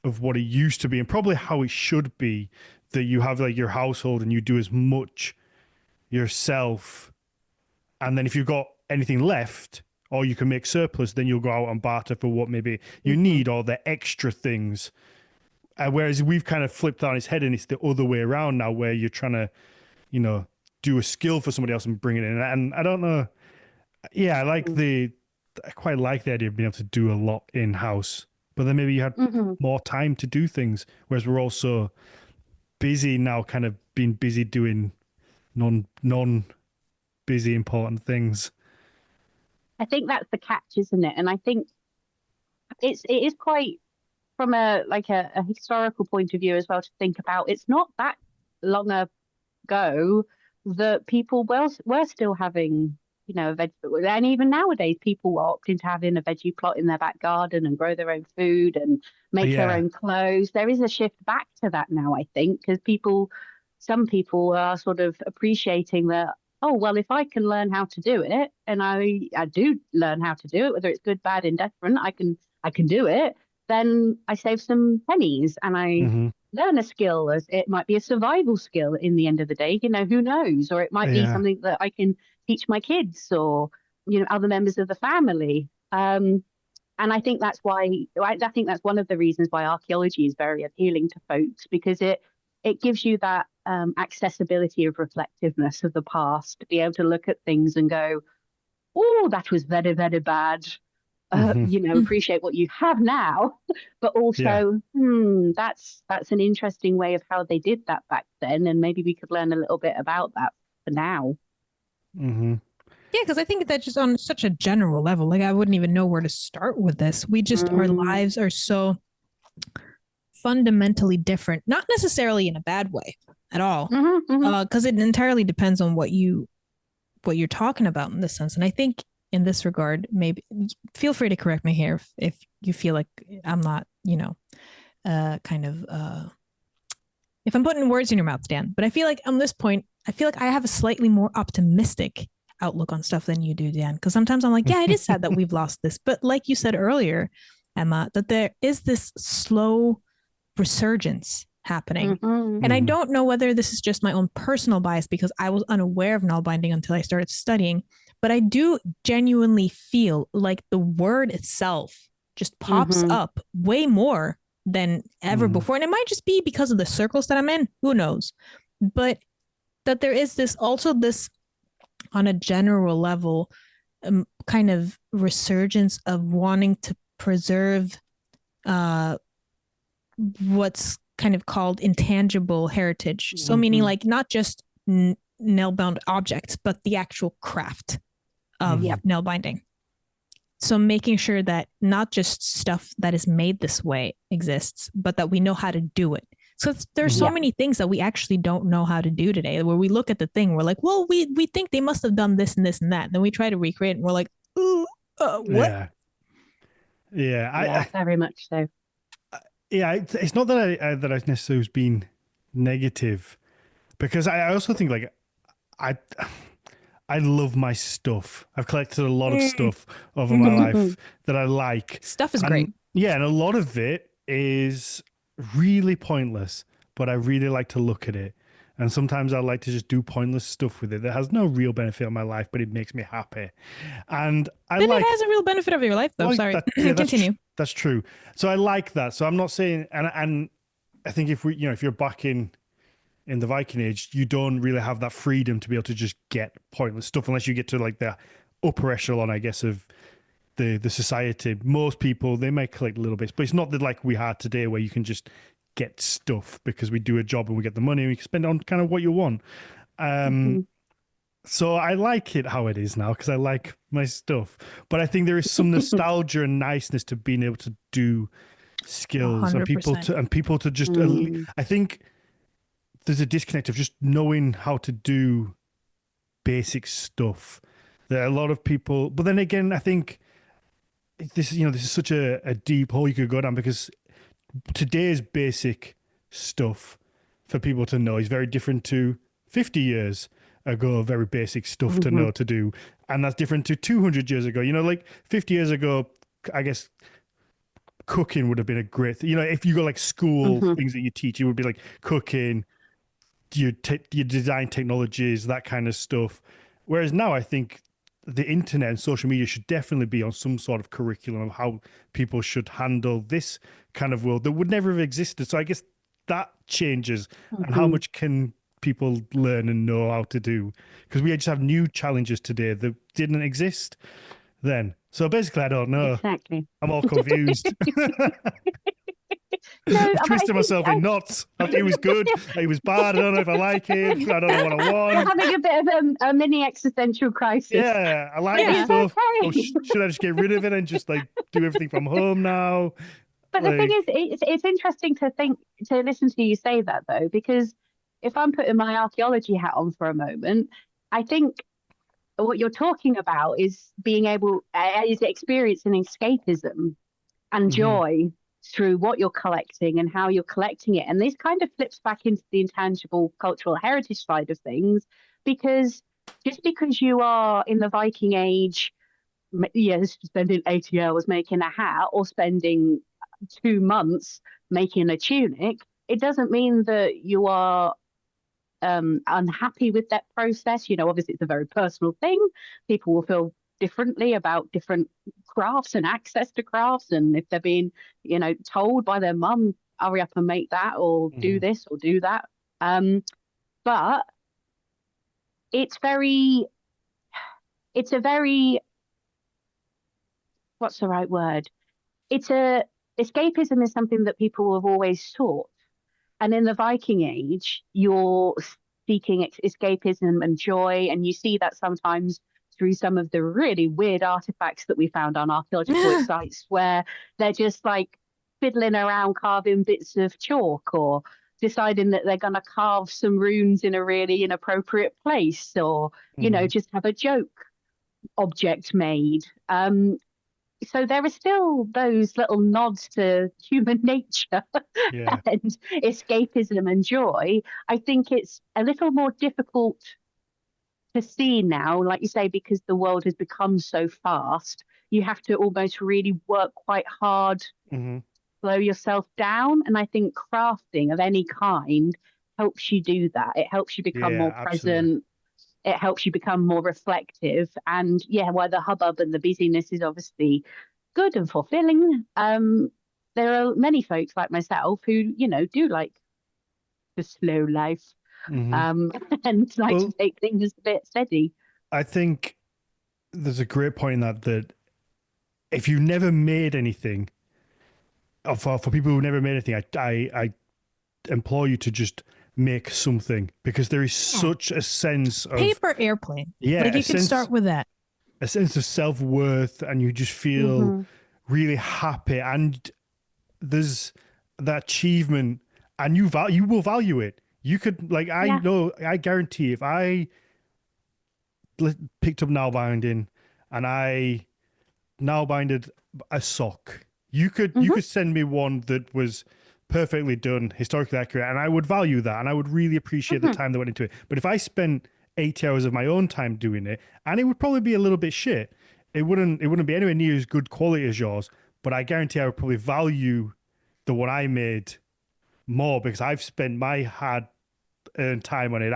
of what it used to be and probably how it should be, that you have your household and you do as much yourself. And then if you've got anything left or you can make surplus, then you'll go out and barter for what maybe you need or the extra things. Whereas we've kind of flipped that on its head and it's the other way around now where you're trying to, do a skill for somebody else and bring it in. And I don't know. Yeah, I quite like the idea of being able to do a lot in-house, but then maybe you had more time to do things. Whereas we're also busy now, kind of being busy doing non-busy important things. I think that's the catch, isn't it? And I think it is quite, from a historical point of view as well, to think about. It's not that long ago that people were still having, vegetable, and even nowadays people opt into having a veggie plot in their back garden and grow their own food and make their own clothes. There is a shift back to that now, I think, because some people are sort of appreciating that, oh, well, if I can learn how to do it, and I do learn how to do it, whether it's good, bad, indifferent, I can do it, then I save some pennies and I learn a skill. It might be a survival skill in the end of the day, who knows? Or it might be something that I can teach my kids or, other members of the family. And I think that's one of the reasons why archaeology is very appealing to folks, because it gives you that accessibility of reflectiveness of the past, to be able to look at things and go, oh, that was very, very bad. Appreciate what you have now, but also that's an interesting way of how they did that back then, and maybe we could learn a little bit about that for now. Yeah, because I think that just on such a general level, like I wouldn't even know where to start with this. We just, our lives are so fundamentally different, not necessarily in a bad way at all, because it entirely depends on what you're talking about in this sense. And I think in this regard, maybe feel free to correct me here if you feel like I'm not, if I'm putting words in your mouth, Dan. But I feel like on this point, I feel like I have a slightly more optimistic outlook on stuff than you do, Dan. Because sometimes I'm like, yeah, it is sad that we've lost this. But like you said earlier, Emma, that there is this slow resurgence happening. And I don't know whether this is just my own personal bias because I was unaware of Nalbinding until I started studying, but I do genuinely feel like the word itself just pops up way more than ever before. And it might just be because of the circles that I'm in, who knows? But that there is this also this on a general level kind of resurgence of wanting to preserve what's kind of called intangible heritage. So meaning like not just nail-bound objects, but the actual craft of nail binding. So making sure that not just stuff that is made this way exists, but that we know how to do it. So there's so many things that we actually don't know how to do today, where we look at the thing, we're like, well, we think they must have done this and this and that. And then we try to recreate it and we're like, what? Yeah. I very much so. Yeah, it's not that I necessarily was being negative, because I also think like I love my stuff. I've collected a lot of stuff over my life that I like. Stuff is great. Yeah, and a lot of it is really pointless, but I really like to look at it. And sometimes I like to just do pointless stuff with it that has no real benefit on my life, but it makes me happy. And it has a real benefit of your life, though. Sorry, continue. That's true. So I like that. So I'm not saying, and I think if you're back in the Viking Age, you don't really have that freedom to be able to just get pointless stuff unless you get to like the upper echelon, I guess, of the society. Most people, they may collect little bits, but it's not that like we had today where you can just get stuff because we do a job and we get the money and we can spend it on kind of what you want. So I like it how it is now because I like my stuff. But I think there is some nostalgia and niceness to being able to do skills 100%. and people to just. I think there's a disconnect of just knowing how to do basic stuff. There are a lot of people, but then again, I think this is such a deep hole you could go down, because today's basic stuff for people to know is very different to 50 years ago, very basic stuff to know to do. And that's different to 200 years ago. Like 50 years ago, I guess cooking would have been a great, if you got like school things that you teach, it would be like cooking, your design technologies, that kind of stuff. Whereas now I think the internet and social media should definitely be on some sort of curriculum of how people should handle this kind of world that would never have existed. So I guess that changes and how much can people learn and know how to do, because we just have new challenges today that didn't exist then. So basically, I don't know. Exactly. I'm all confused. I've twisted myself in knots. He was good. He was bad. I don't know if I like him. I don't know what I want. Having a bit of a mini existential crisis. Yeah, I like this stuff. Okay. Or should I just get rid of it and just like do everything from home now? But the thing is, it's interesting to listen to you say that, though, because if I'm putting my archaeology hat on for a moment, I think what you're talking about is is experiencing escapism and joy through what you're collecting and how you're collecting it. And this kind of flips back into the intangible cultural heritage side of things, because just because you are in the Viking Age, spending 80 hours making a hat or spending 2 months making a tunic, it doesn't mean that you are unhappy with that process. Obviously it's a very personal thing. People will feel differently about different crafts and access to crafts, and if they're being told by their mum, hurry up and make that or do this or do that, but it's a very what's the right word, escapism is something that people have always sought. And in the Viking Age, you're seeking escapism and joy, and you see that sometimes through some of the really weird artifacts that we found on archaeological sites where they're just like fiddling around carving bits of chalk or deciding that they're going to carve some runes in a really inappropriate place or, you know, just have a joke object made. So there are still those little nods to human nature and escapism and joy. I think it's a little more difficult to see now, like you say, because the world has become so fast. You have to almost really work quite hard, slow yourself down. And I think crafting of any kind helps you do that. It helps you become more present. It helps you become more reflective. And yeah, while the hubbub and the busyness is obviously good and fulfilling, there are many folks like myself who, you know, do like the slow life and like to take things a bit steady. I think there's a great point in that if you never made anything, or for people who never made anything, I implore you to just make something, because there is such a sense of paper airplane. Yeah, like you can start with that. A sense of self-worth, and you just feel really happy, and there's that achievement, and you will value it. You could, like, I know, I guarantee if I picked up Nalbinding and I Nalbinded a sock, you could send me one that was perfectly done, historically accurate, and I would value that, and I would really appreciate the time that went into it. But if I spent 80 hours of my own time doing it, and it would probably be a little bit shit, it wouldn't be anywhere near as good quality as yours, but I guarantee I would probably value the one I made more, because I've spent my hard-earned time on it.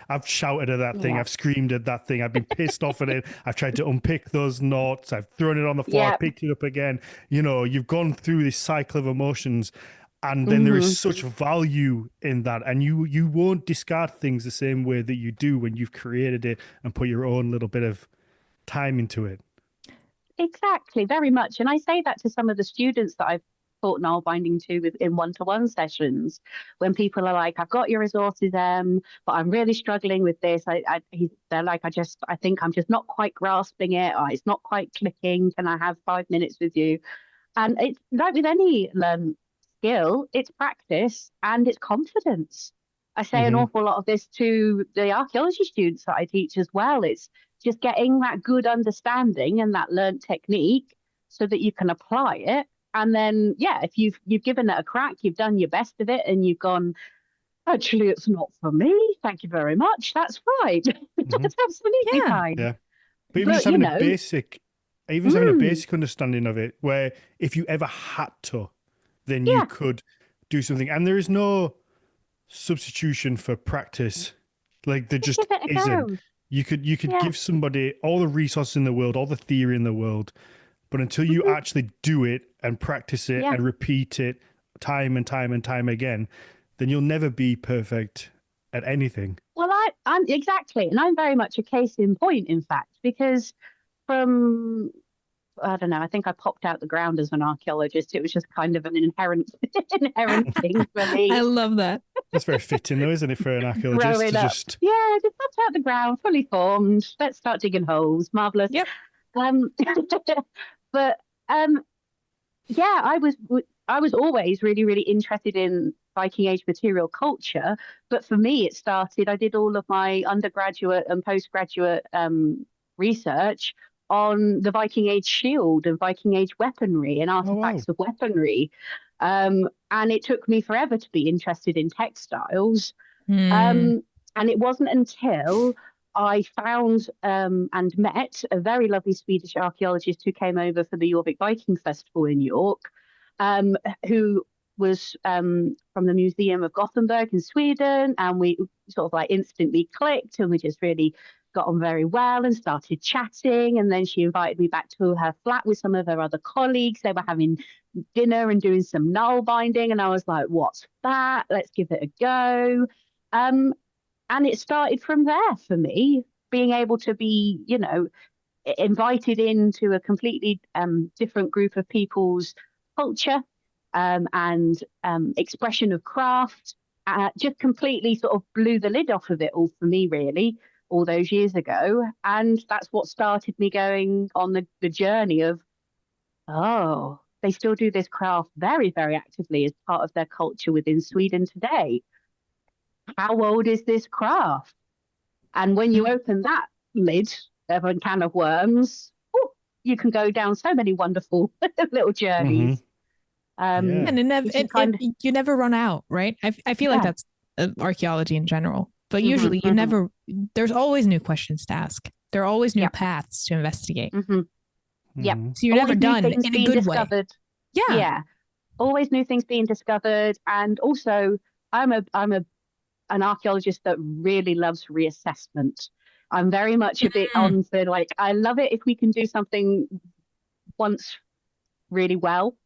I've shouted at that thing, I've screamed at that thing, I've been pissed off at it, I've tried to unpick those knots, I've thrown it on the floor, I picked it up again. You know, you've gone through this cycle of emotions, and then there is such value in that, and you won't discard things the same way that you do when you've created it and put your own little bit of time into it. Exactly, very much. And I say that to some of the students that I've taught Nalbinding to in one-to-one sessions, when people are like, I've got your resources, but I'm really struggling with this. They're like, I think I'm just not quite grasping it, or it's not quite clicking. Can I have 5 minutes with you? And it's like with any skill, it's practice and it's confidence. I say an awful lot of this to the archaeology students that I teach as well. It's just getting that good understanding and that learned technique so that you can apply it. And then, if you've given it a crack, you've done your best of it, and you've gone, actually, it's not for me. Thank you very much. That's fine. That's absolutely fine. Yeah, but even just having a basic, having a basic understanding of it, where if you ever had to, then you could do something. And there is no substitution for practice. Like, there just isn't. You could give somebody all the resources in the world, all the theory in the world, but until you actually do it and practice it and repeat it time and time and time again, then you'll never be perfect at anything. Well, I'm exactly, and I'm very much a case in point, in fact, because from, I don't know, I think I popped out the ground as an archaeologist. It was just kind of an inherent thing for me. I love that. That's very fitting, though, isn't it, for an archaeologist? Just popped out the ground, fully formed. Let's start digging holes. Marvelous. Yep. But I was always really, really interested in Viking Age material culture. But for me, it started, I did all of my undergraduate and postgraduate research on the Viking Age shield and Viking Age weaponry and artifacts of weaponry. And it took me forever to be interested in textiles. And it wasn't until I found and met a very lovely Swedish archaeologist who came over for the Jorvik Viking Festival in York, who was from the Museum of Gothenburg in Sweden. And we sort of like instantly clicked, and we just really got on very well and started chatting. And then she invited me back to her flat with some of her other colleagues. They were having dinner and doing some Nalbinding. And I was like, what's that? Let's give it a go. And it started from there for me, being able to be, you know, invited into a completely different group of people's culture and expression of craft. Just completely sort of blew the lid off of it all for me, really. all those years ago. And that's what started me going on the journey of, oh, they still do this craft very, very actively as part of their culture within Sweden today. How old is this craft? And when you open that lid of a can of worms, oh, you can go down so many wonderful little journeys. Yeah. And you never run out, right? I feel like that's archaeology in general. But usually you never, there's always new questions to ask. There are always new paths to investigate. Yep. So you're never done in a good way. Yeah. Always new things being discovered. And also I'm an archaeologist that really loves reassessment. I'm very much a bit on the like, I love it if we can do something once really well,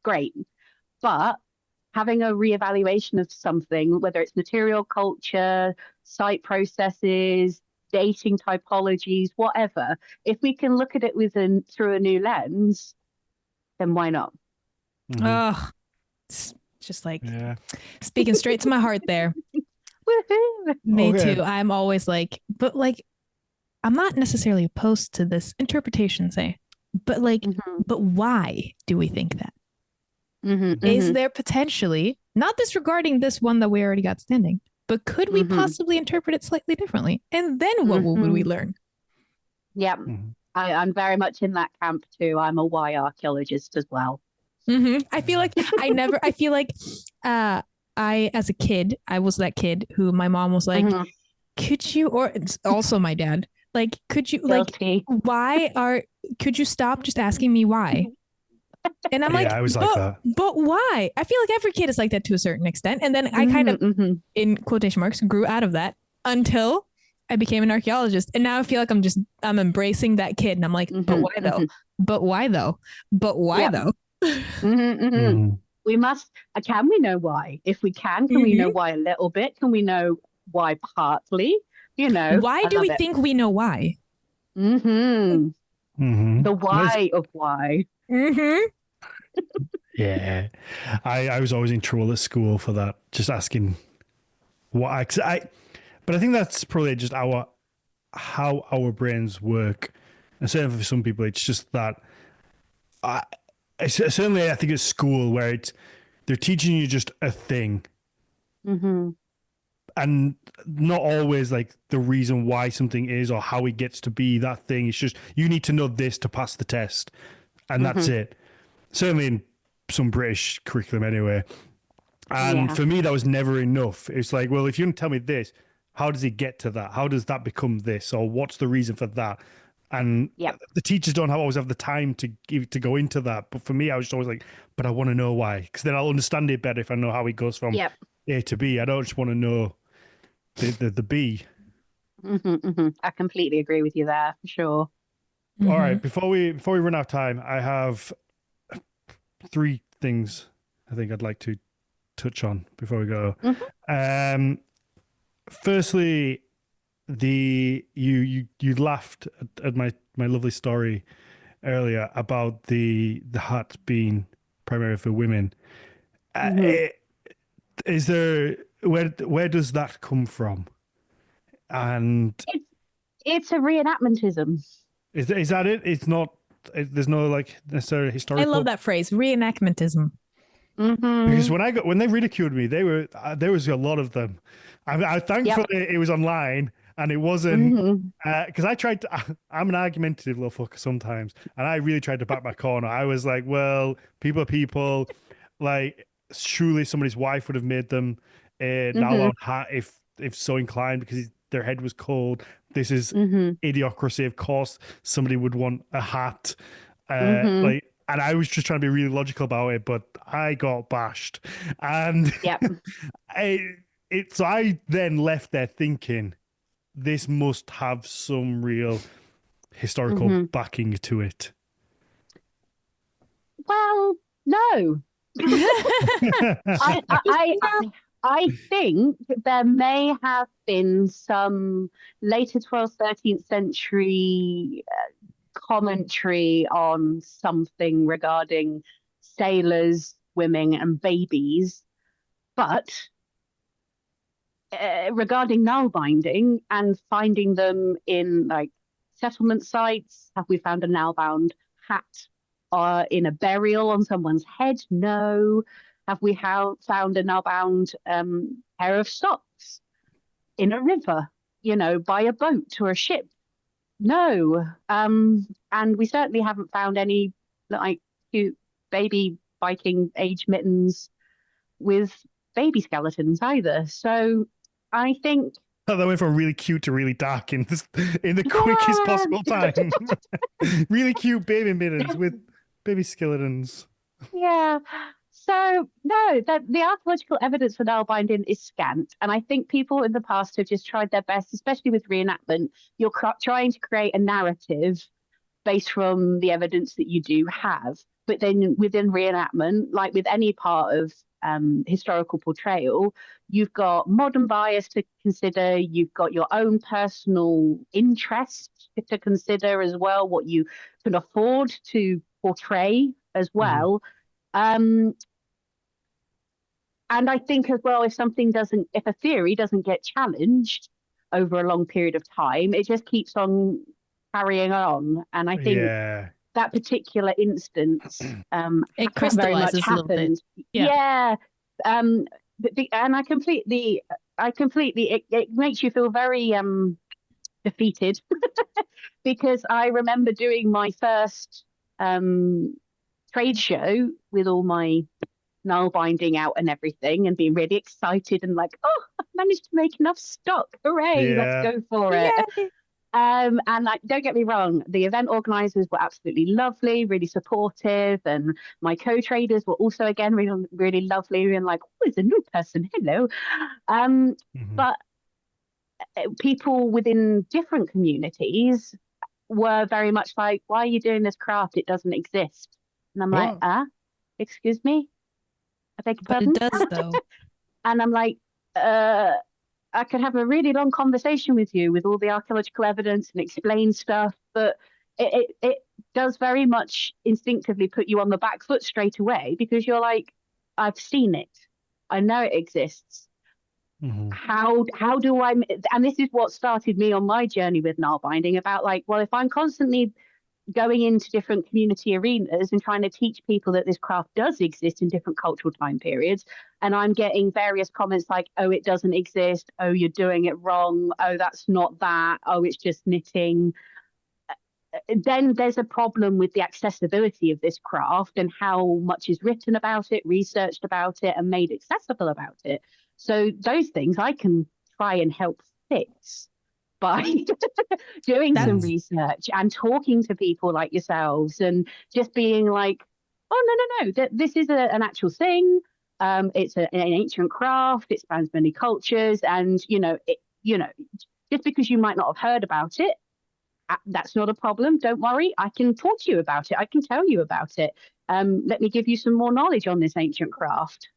great. But having a reevaluation of something, whether it's material culture, site processes, dating typologies, whatever, if we can look at it through a new lens, then why not? Oh, it's just like speaking straight to my heart there. Me too. I'm always like, but like, I'm not necessarily opposed to this interpretation, say, but like, but why do we think that? Is there potentially, not disregarding this one that we already got standing, but could we possibly interpret it slightly differently? And then what would we learn? Yep. I'm very much in that camp too. I'm a why archaeologist as well. I feel like I, as a kid, I was that kid who my mom was like, could you, or it's also my dad, like, could you, Guilty. like, could you stop just asking me why? And I'm like, I was like that. But why? I feel like every kid is like that to a certain extent. And then I kind of, in quotation marks, grew out of that until I became an archaeologist. And now I feel like I'm embracing that kid. And I'm like, but why though? But why though? But why though? We must, can we know why? If we can we know why a little bit? Can we know why partly? You know, why do we think we know why? The why of why. Yeah, I was always in trouble at school for that, just asking why. But I think that's probably just how our brains work, and certainly for some people, it's just that. Certainly, I think at school where they're teaching you just a thing, and not always like the reason why something is or how it gets to be that thing. It's just you need to know this to pass the test, and that's it. Certainly in some British curriculum anyway. And for me, that was never enough. It's like, well, if you don't tell me this, how does it get to that? How does that become this? Or what's the reason for that? And the teachers don't always have the time to go into that. But for me, I was just always like, but I want to know why. Because then I'll understand it better if I know how it goes from A to B. I don't just want to know the B. I completely agree with you there, for sure. All right, before we run out of time, I have 3 things I think I'd like to touch on before we go. Firstly, you laughed at my lovely story earlier about the hut being primarily for women. Is there where does that come from? And it's a reenactmentism. Is that it? It's not. There's no like necessarily historical. I love that phrase, reenactmentism. Because when they ridiculed me, there was a lot of them. I thankfully it was online and it wasn't because I tried to. I'm an argumentative little fucker sometimes, and I really tried to back my corner. I was like, well, people are people. Like, surely somebody's wife would have made them a nylon hat if so inclined because their head was cold. This is idiocracy. Of course, somebody would want a hat. Like, and I was just trying to be really logical about it, but I got bashed. And so I then left there thinking, this must have some real historical backing to it. Well, no. I think there may have been some later 12th, 13th century commentary on something regarding sailors, women, and babies, but regarding Nalbinding and finding them in like settlement sites. Have we found a Nalbound hat in a burial on someone's head? No. Have we found a Nalbound pair of socks in a river, by a boat or a ship? No. And we certainly haven't found any like cute baby Viking age mittens with baby skeletons either. So I think that went from really cute to really dark in the quickest yeah. possible time. Really cute baby mittens with baby skeletons. Yeah. So no, the archaeological evidence for Nalbinding is scant, and I think people in the past have just tried their best, especially with reenactment. You're trying to create a narrative based from the evidence that you do have, but then within reenactment, like with any part of historical portrayal, you've got modern bias to consider. You've got your own personal interest to consider as well, what you can afford to portray as well. And I think as well, if a theory doesn't get challenged over a long period of time, it just keeps on carrying on. And I think that particular instance it very much crystallizes a little bit. happened. Yeah. And I completely, it makes you feel very defeated because I remember doing my first trade show with all my Nalbinding out and everything and being really excited and like, oh, I've managed to make enough stock. Hooray, let's go for it. Yay. And like, don't get me wrong, the event organizers were absolutely lovely, really supportive, and my co-traders were also again really, really lovely and like, oh, there's a new person, hello. But people within different communities were very much like, why are you doing this craft? It doesn't exist. And I'm like, excuse me? I beg your pardon? But it does, though. And I'm like, I could have a really long conversation with you with all the archaeological evidence and explain stuff, but it does very much instinctively put you on the back foot straight away because you're like, I've seen it. I know it exists. How do I, and this is what started me on my journey with Nalbinding about like, well, if I'm constantly going into different community arenas and trying to teach people that this craft does exist in different cultural time periods, and I'm getting various comments like, oh, it doesn't exist, oh, you're doing it wrong, oh, that's not that, oh, it's just knitting, then there's a problem with the accessibility of this craft and how much is written about it, researched about it, and made accessible about it. So those things I can try and help fix by doing some research and talking to people like yourselves and just being like, oh, no, this is an actual thing. It's an ancient craft. It spans many cultures. And, just because you might not have heard about it, that's not a problem. Don't worry. I can talk to you about it. I can tell you about it. Let me give you some more knowledge on this ancient craft.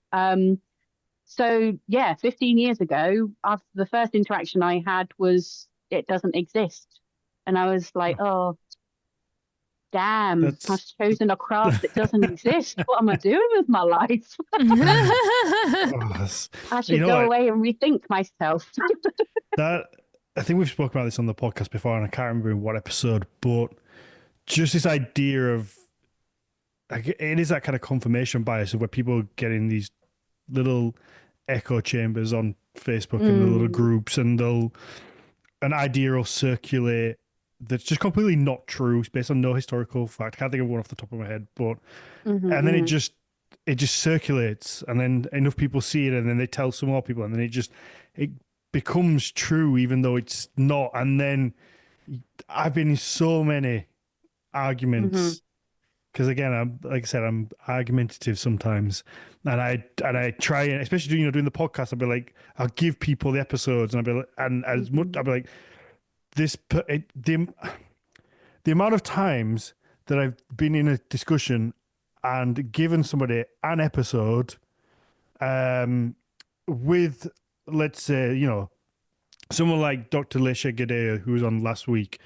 So, 15 years ago, the first interaction I had was, it doesn't exist. And I was like, oh, damn, I've chosen a craft that doesn't exist. What am I doing with my life? I should go away and rethink myself. I think we've spoken about this on the podcast before, and I can't remember in what episode, but just this idea of, it is that kind of confirmation bias of where people get in these little echo chambers on Facebook and the little groups, and an idea will circulate that's just completely not true. It's based on no historical fact. I can't think of one off the top of my head, but and then it just circulates, and then enough people see it, and then they tell some more people, and then it becomes true even though it's not. And then I've been in so many arguments because again, I'm argumentative sometimes, and I try, and especially doing the podcast, I'll be like, I'll give people the episodes, and I'll be like, and as much I'll be like, the amount of times that I've been in a discussion and given somebody an episode, with, let's say, someone like Dr. Leisha Gadea, who was on last week,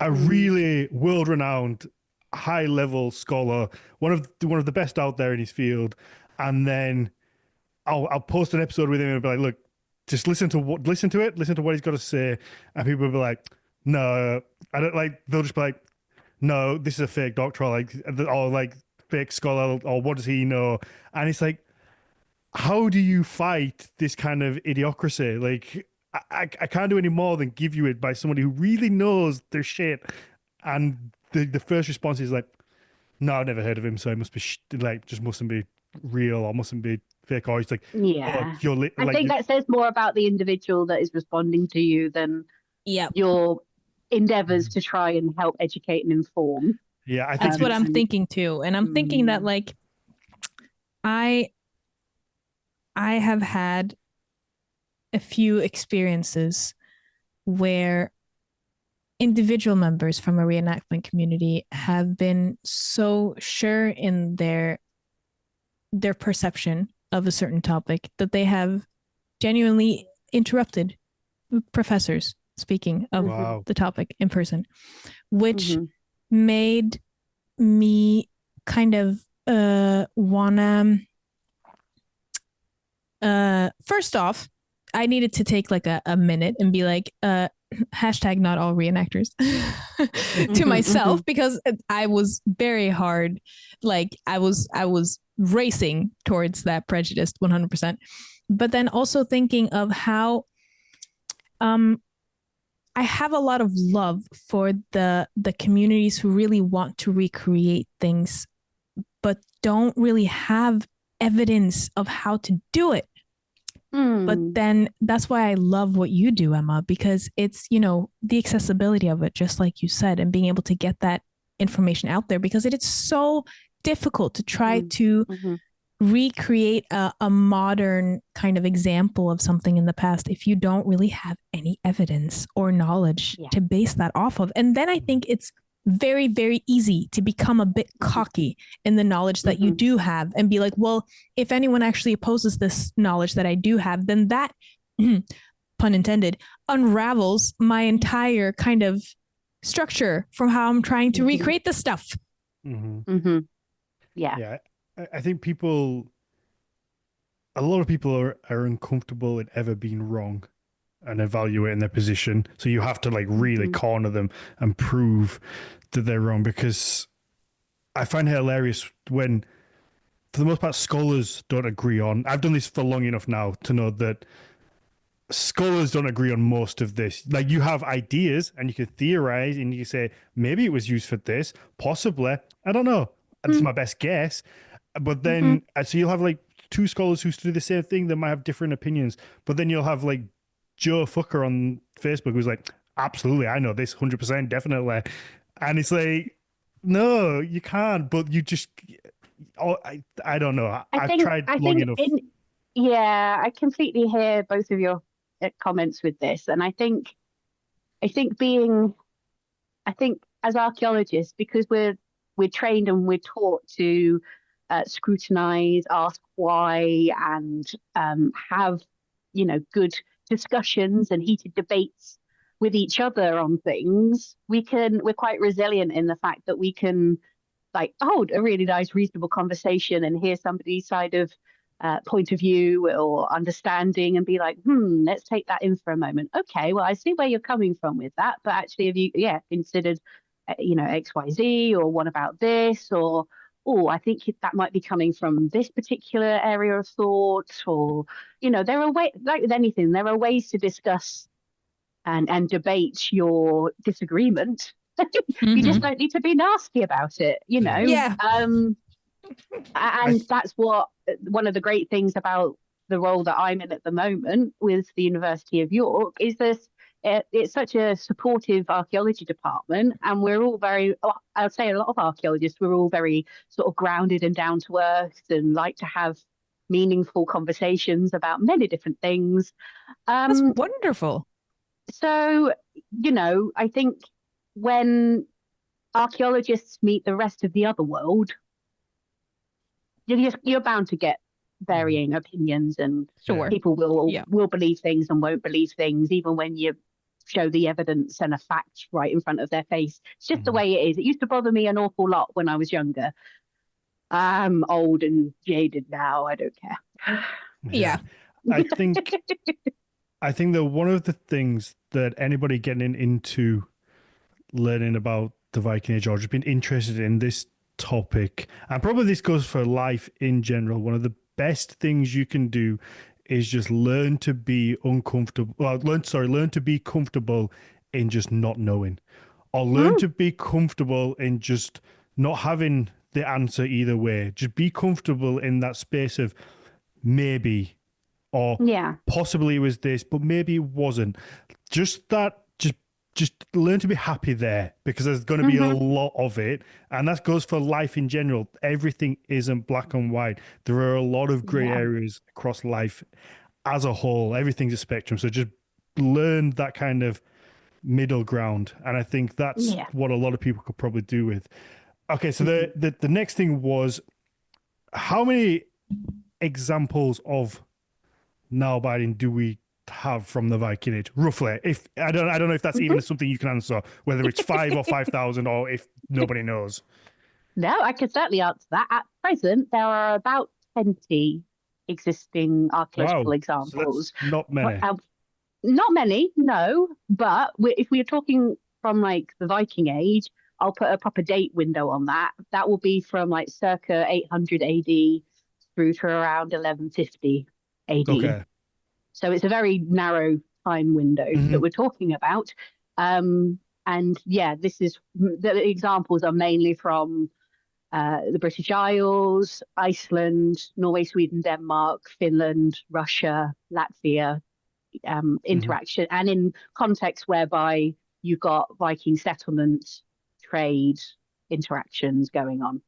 a really world-renowned, high-level scholar, one of the best out there in his field, and then I'll post an episode with him and be like, look, just listen to what he's got to say, and people will be like, no, I don't like. They'll just be like, no, this is a fake doctor, or like fake scholar, or what does he know? And it's like, how do you fight this kind of idiocracy? Like, I can't do any more than give you it by somebody who really knows their shit. And the first response is like, no, I've never heard of him, so it must be just mustn't be real or mustn't be fake. Or it's like, oh, Yeah. I think that says more about the individual that is responding to you than your endeavors to try and help educate and inform. Yeah, I think that's what I'm thinking too. And I'm thinking that like I have had a few experiences where individual members from a reenactment community have been so sure in their perception of a certain topic that they have genuinely interrupted professors speaking of the topic in person, which made me kind of wanna first off, I needed to take like a minute and be like, hashtag not all reenactors to myself, because I was very hard. Like I was racing towards that prejudice 100%. But then also thinking of how I have a lot of love for the communities who really want to recreate things, but don't really have evidence of how to do it. But then that's why I love what you do, Emma, because it's, you know, the accessibility of it, just like you said, and being able to get that information out there, because it's so difficult to try to recreate a modern kind of example of something in the past if you don't really have any evidence or knowledge to base that off of. And then I think it's very, very easy to become a bit cocky in the knowledge that you do have and be like, well, if anyone actually opposes this knowledge that I do have, then that, pun intended, unravels my entire kind of structure from how I'm trying to recreate this stuff. Yeah. I think a lot of people are uncomfortable in ever being wrong and evaluating their position. So you have to like really corner them and prove that they're wrong, because I find it hilarious when, for the most part, scholars don't agree on. I've done this for long enough now to know that scholars don't agree on most of this. Like, you have ideas and you can theorize and you can say, maybe it was used for this, possibly. I don't know. That's my best guess. But then, so you'll have like two scholars who do the same thing that might have different opinions. But then you'll have like Joe Fucker on Facebook who's like, absolutely, I know this 100%, definitely. And it's like, no, you can't. But you just, I don't know. I've tried long enough. I completely hear both of your comments with this. And I think as archaeologists, because we're trained and we're taught to scrutinize, ask why, and have, you know, good discussions and heated debates with each other on things, we're quite resilient in the fact that we can like hold a really nice, reasonable conversation and hear somebody's side of point of view or understanding and be like, let's take that in for a moment. Okay, well, I see where you're coming from with that, but actually, have you considered XYZ, or what about this, or I think that might be coming from this particular area of thought, or there are ways, like with anything, there are ways to discuss and debate your disagreement. You just don't need to be nasty about it, and that's what one of the great things about the role that I'm in at the moment with the University of York is it's such a supportive archaeology department, and we're all I'll say a lot of archaeologists, we're all very sort of grounded and down to earth and like to have meaningful conversations about many different things. That's wonderful. So, I think when archaeologists meet the rest of the other world, you're bound to get varying opinions, and people will believe things and won't believe things, even when you show the evidence and a fact right in front of their face. It's just the way it is. It used to bother me an awful lot when I was younger. I'm old and jaded now. I don't care. I think I think that one of the things that anybody getting into learning about the Viking Age or just being interested in this topic, and probably this goes for life in general, one of the best things you can do is just learn to be uncomfortable. Well, learn to be comfortable in just not knowing, or learn Mm, to be comfortable in just not having the answer either way. Just be comfortable in that space of maybe, or yeah. possibly it was this, but maybe it wasn't. Just that, just learn to be happy there, because there's going to be a Hmm. lot of it, and that goes for life in general. Everything isn't black and white. There are a lot of gray Yeah. areas across life as a whole. Everything's a spectrum. So just learn that kind of middle ground, and I think that's Yeah. what a lot of people could probably do with. Okay, so Hmm. the next thing was, how many examples of Nalbinding do we have from the Viking Age, roughly? If I don't know if that's even something you can answer, whether it's 5 or 5,000, or if nobody knows. No, I could certainly answer that. At present, there are about 20 existing archaeological Wow, so that's examples. not But, many. not many, no. But if we are talking from like the Viking Age, I'll put a proper date window on that. That will be from like circa 800 AD through to around 1150 AD. Okay. So it's a very narrow time window that Hmm. we're talking about. And yeah, this is the examples are mainly from the British Isles, Iceland, Norway, Sweden, Denmark, Finland, Russia, Latvia, Hmm. interaction, and in contexts whereby you've got Viking settlement, trade, interactions going on.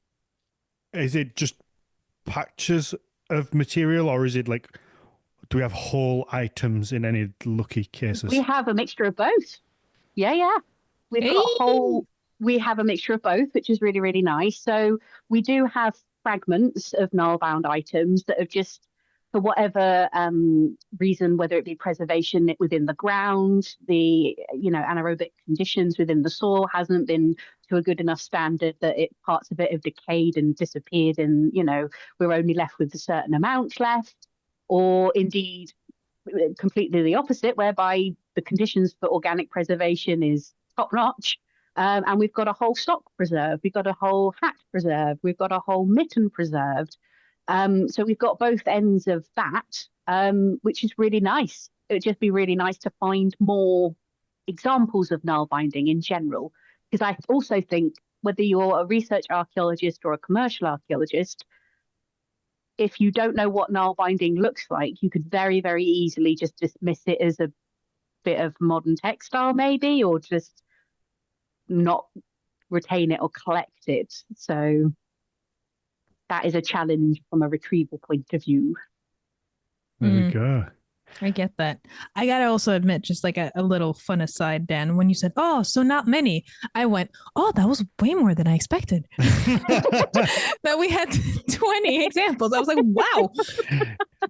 Is it just patches of material, or is it like, do we have whole items in any lucky We cases? have a mixture of both. Yeah, yeah. We've Hey. got a whole, we have a mixture of both, which is really, really nice. So we do have fragments of Nile-bound items that have just, for whatever reason, whether it be preservation within the ground, the anaerobic conditions within the soil hasn't been to a good enough standard that parts of it have decayed and disappeared, and we're only left with a certain amount left, or indeed completely the opposite, whereby the conditions for organic preservation is top notch. And we've got a whole sock preserved, we've got a whole hat preserved, we've got a whole mitten preserved. So we've got both ends of that, which is really nice. It would just be really nice to find more examples of null binding in general, because I also think whether you're a research archaeologist or a commercial archaeologist, if you don't know what null binding looks like, you could very, very easily just dismiss it as a bit of modern textile, maybe, or just not retain it or collect it. So that is a challenge from a retrieval point of view. There we go. I get that. I gotta also admit, just like a little fun aside, Dan, when you said, "Oh, so not many," I went, "Oh, that was way more than I expected." That we had 20 examples. I was like, "Wow."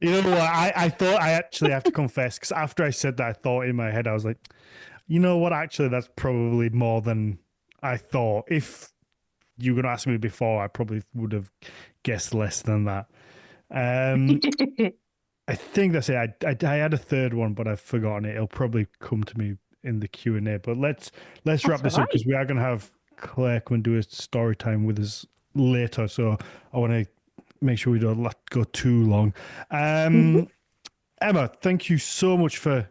You know what? I thought, I actually have to confess, because after I said that, I thought in my head, I was like, you know what? Actually, that's probably more than I thought. If you were going to ask me before, I probably would have guessed less than that. Um, I think that's it. I had a third one, but I've forgotten it. It'll probably come to me in the Q&A. But let's wrap That's all this up, because right. we are going to have Claire come and do a story time with us later. So I want to make sure we don't let go too long. Mhm. Emma, thank you so much for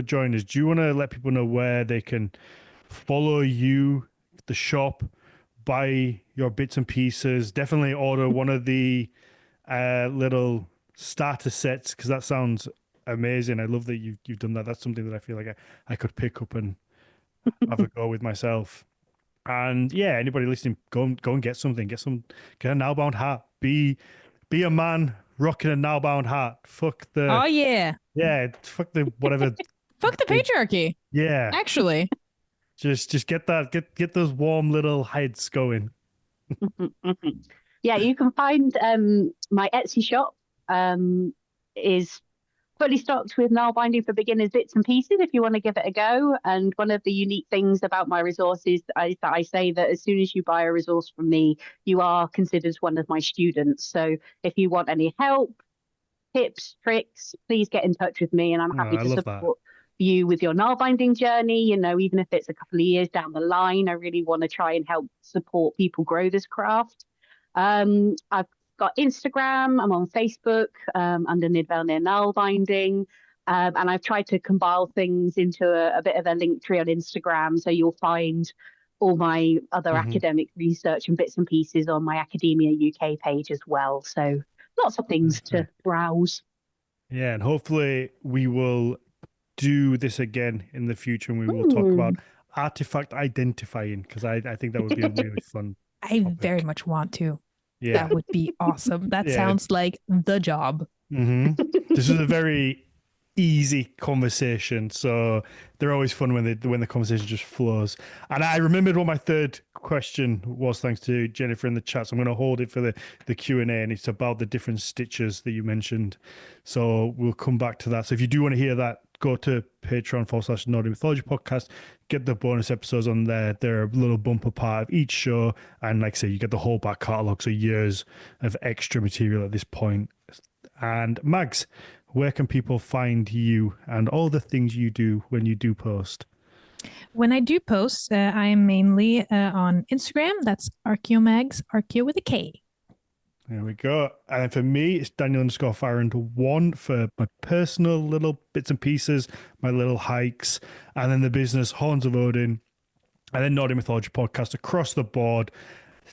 joining us. Do you want to let people know where they can follow you, the shop, buy your bits and pieces? Definitely order one of the little starter sets, because that sounds amazing. I love that you've done that. That's something that I feel like I could pick up and have a go with myself. And yeah, anybody listening, go and get something. Get a Nowbound hat. Be a man rocking a Nowbound hat. Fuck Oh the yeah. yeah, fuck the whatever. Fuck the Big, patriarchy. yeah, Actually. just get that get those warm little heads going. Yeah, you can find my Etsy shop is fully stocked with nail binding for beginners bits and pieces if you want to give it a go. And one of the unique things about my resources is that I say that as soon as you buy a resource from me, you are considered one of my students. So if you want any help, tips, tricks, please get in touch with me, and I'm happy I to love that. support you with your Nalbinding journey. You know, even if it's a couple of years down the line, I really want to try and help support people grow this craft. I've got Instagram, I'm on Facebook under Nidvelnir Nalbinding. And I've tried to compile things into a bit of a link tree on Instagram. So you'll find all my other academic research and bits and pieces on my Academia UK page as well. So lots of things to browse. Yeah, and hopefully we will do this again in the future, and we will talk about artifact identifying, because I think that would be a really fun I topic. very much want to. Yeah, that would be awesome. That sounds like the job. This is a very easy conversation, so they're always fun when the conversation just flows. And I remembered what my third question was, thanks to Jennifer in the chat, so I'm going to hold it for the Q&A, and it's about the different stitches that you mentioned, so we'll come back to that. So if you do want to hear that, go to Patreon/Nordic Mythology Podcast, get the bonus episodes on there. They're a little bumper part of each show, and like I say, you get the whole back catalogue, so years of extra material at this point. And Mags, where can people find you and all the things you do when you do post? When I do post, I am mainly on Instagram. That's Archeomags, Archeo with a K. There we go. And for me, it's Daniel_Farrand1 for my personal little bits and pieces, my little hikes, and then the business, Horns of Odin, and then Nordic Mythology Podcast across the board.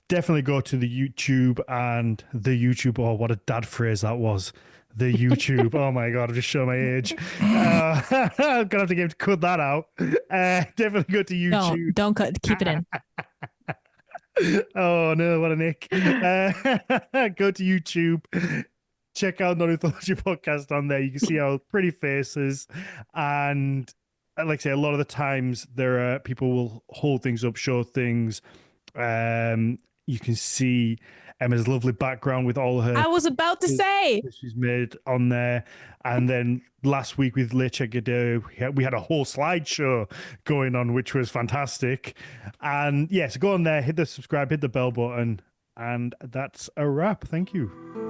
Definitely go to the YouTube and the YouTube. Oh, what a dad phrase that was. The YouTube. Oh my God, I'm just showing my age. I'm going to have to get him to cut that out. Definitely go to YouTube. Don't cut. Keep it in. Oh no, what a nick. Go to YouTube. Check out Nordic Mythology Podcast on there. You can see our pretty faces. And like I say, a lot of the times there are people will hold things up, show things. You can see Emma's lovely background with all her. I was about to say she's made on there. And then last week with Leche Gadot, we had a whole slideshow going on, which was fantastic. And yes, go on there, hit the subscribe, hit the bell button, and that's a wrap. Thank you.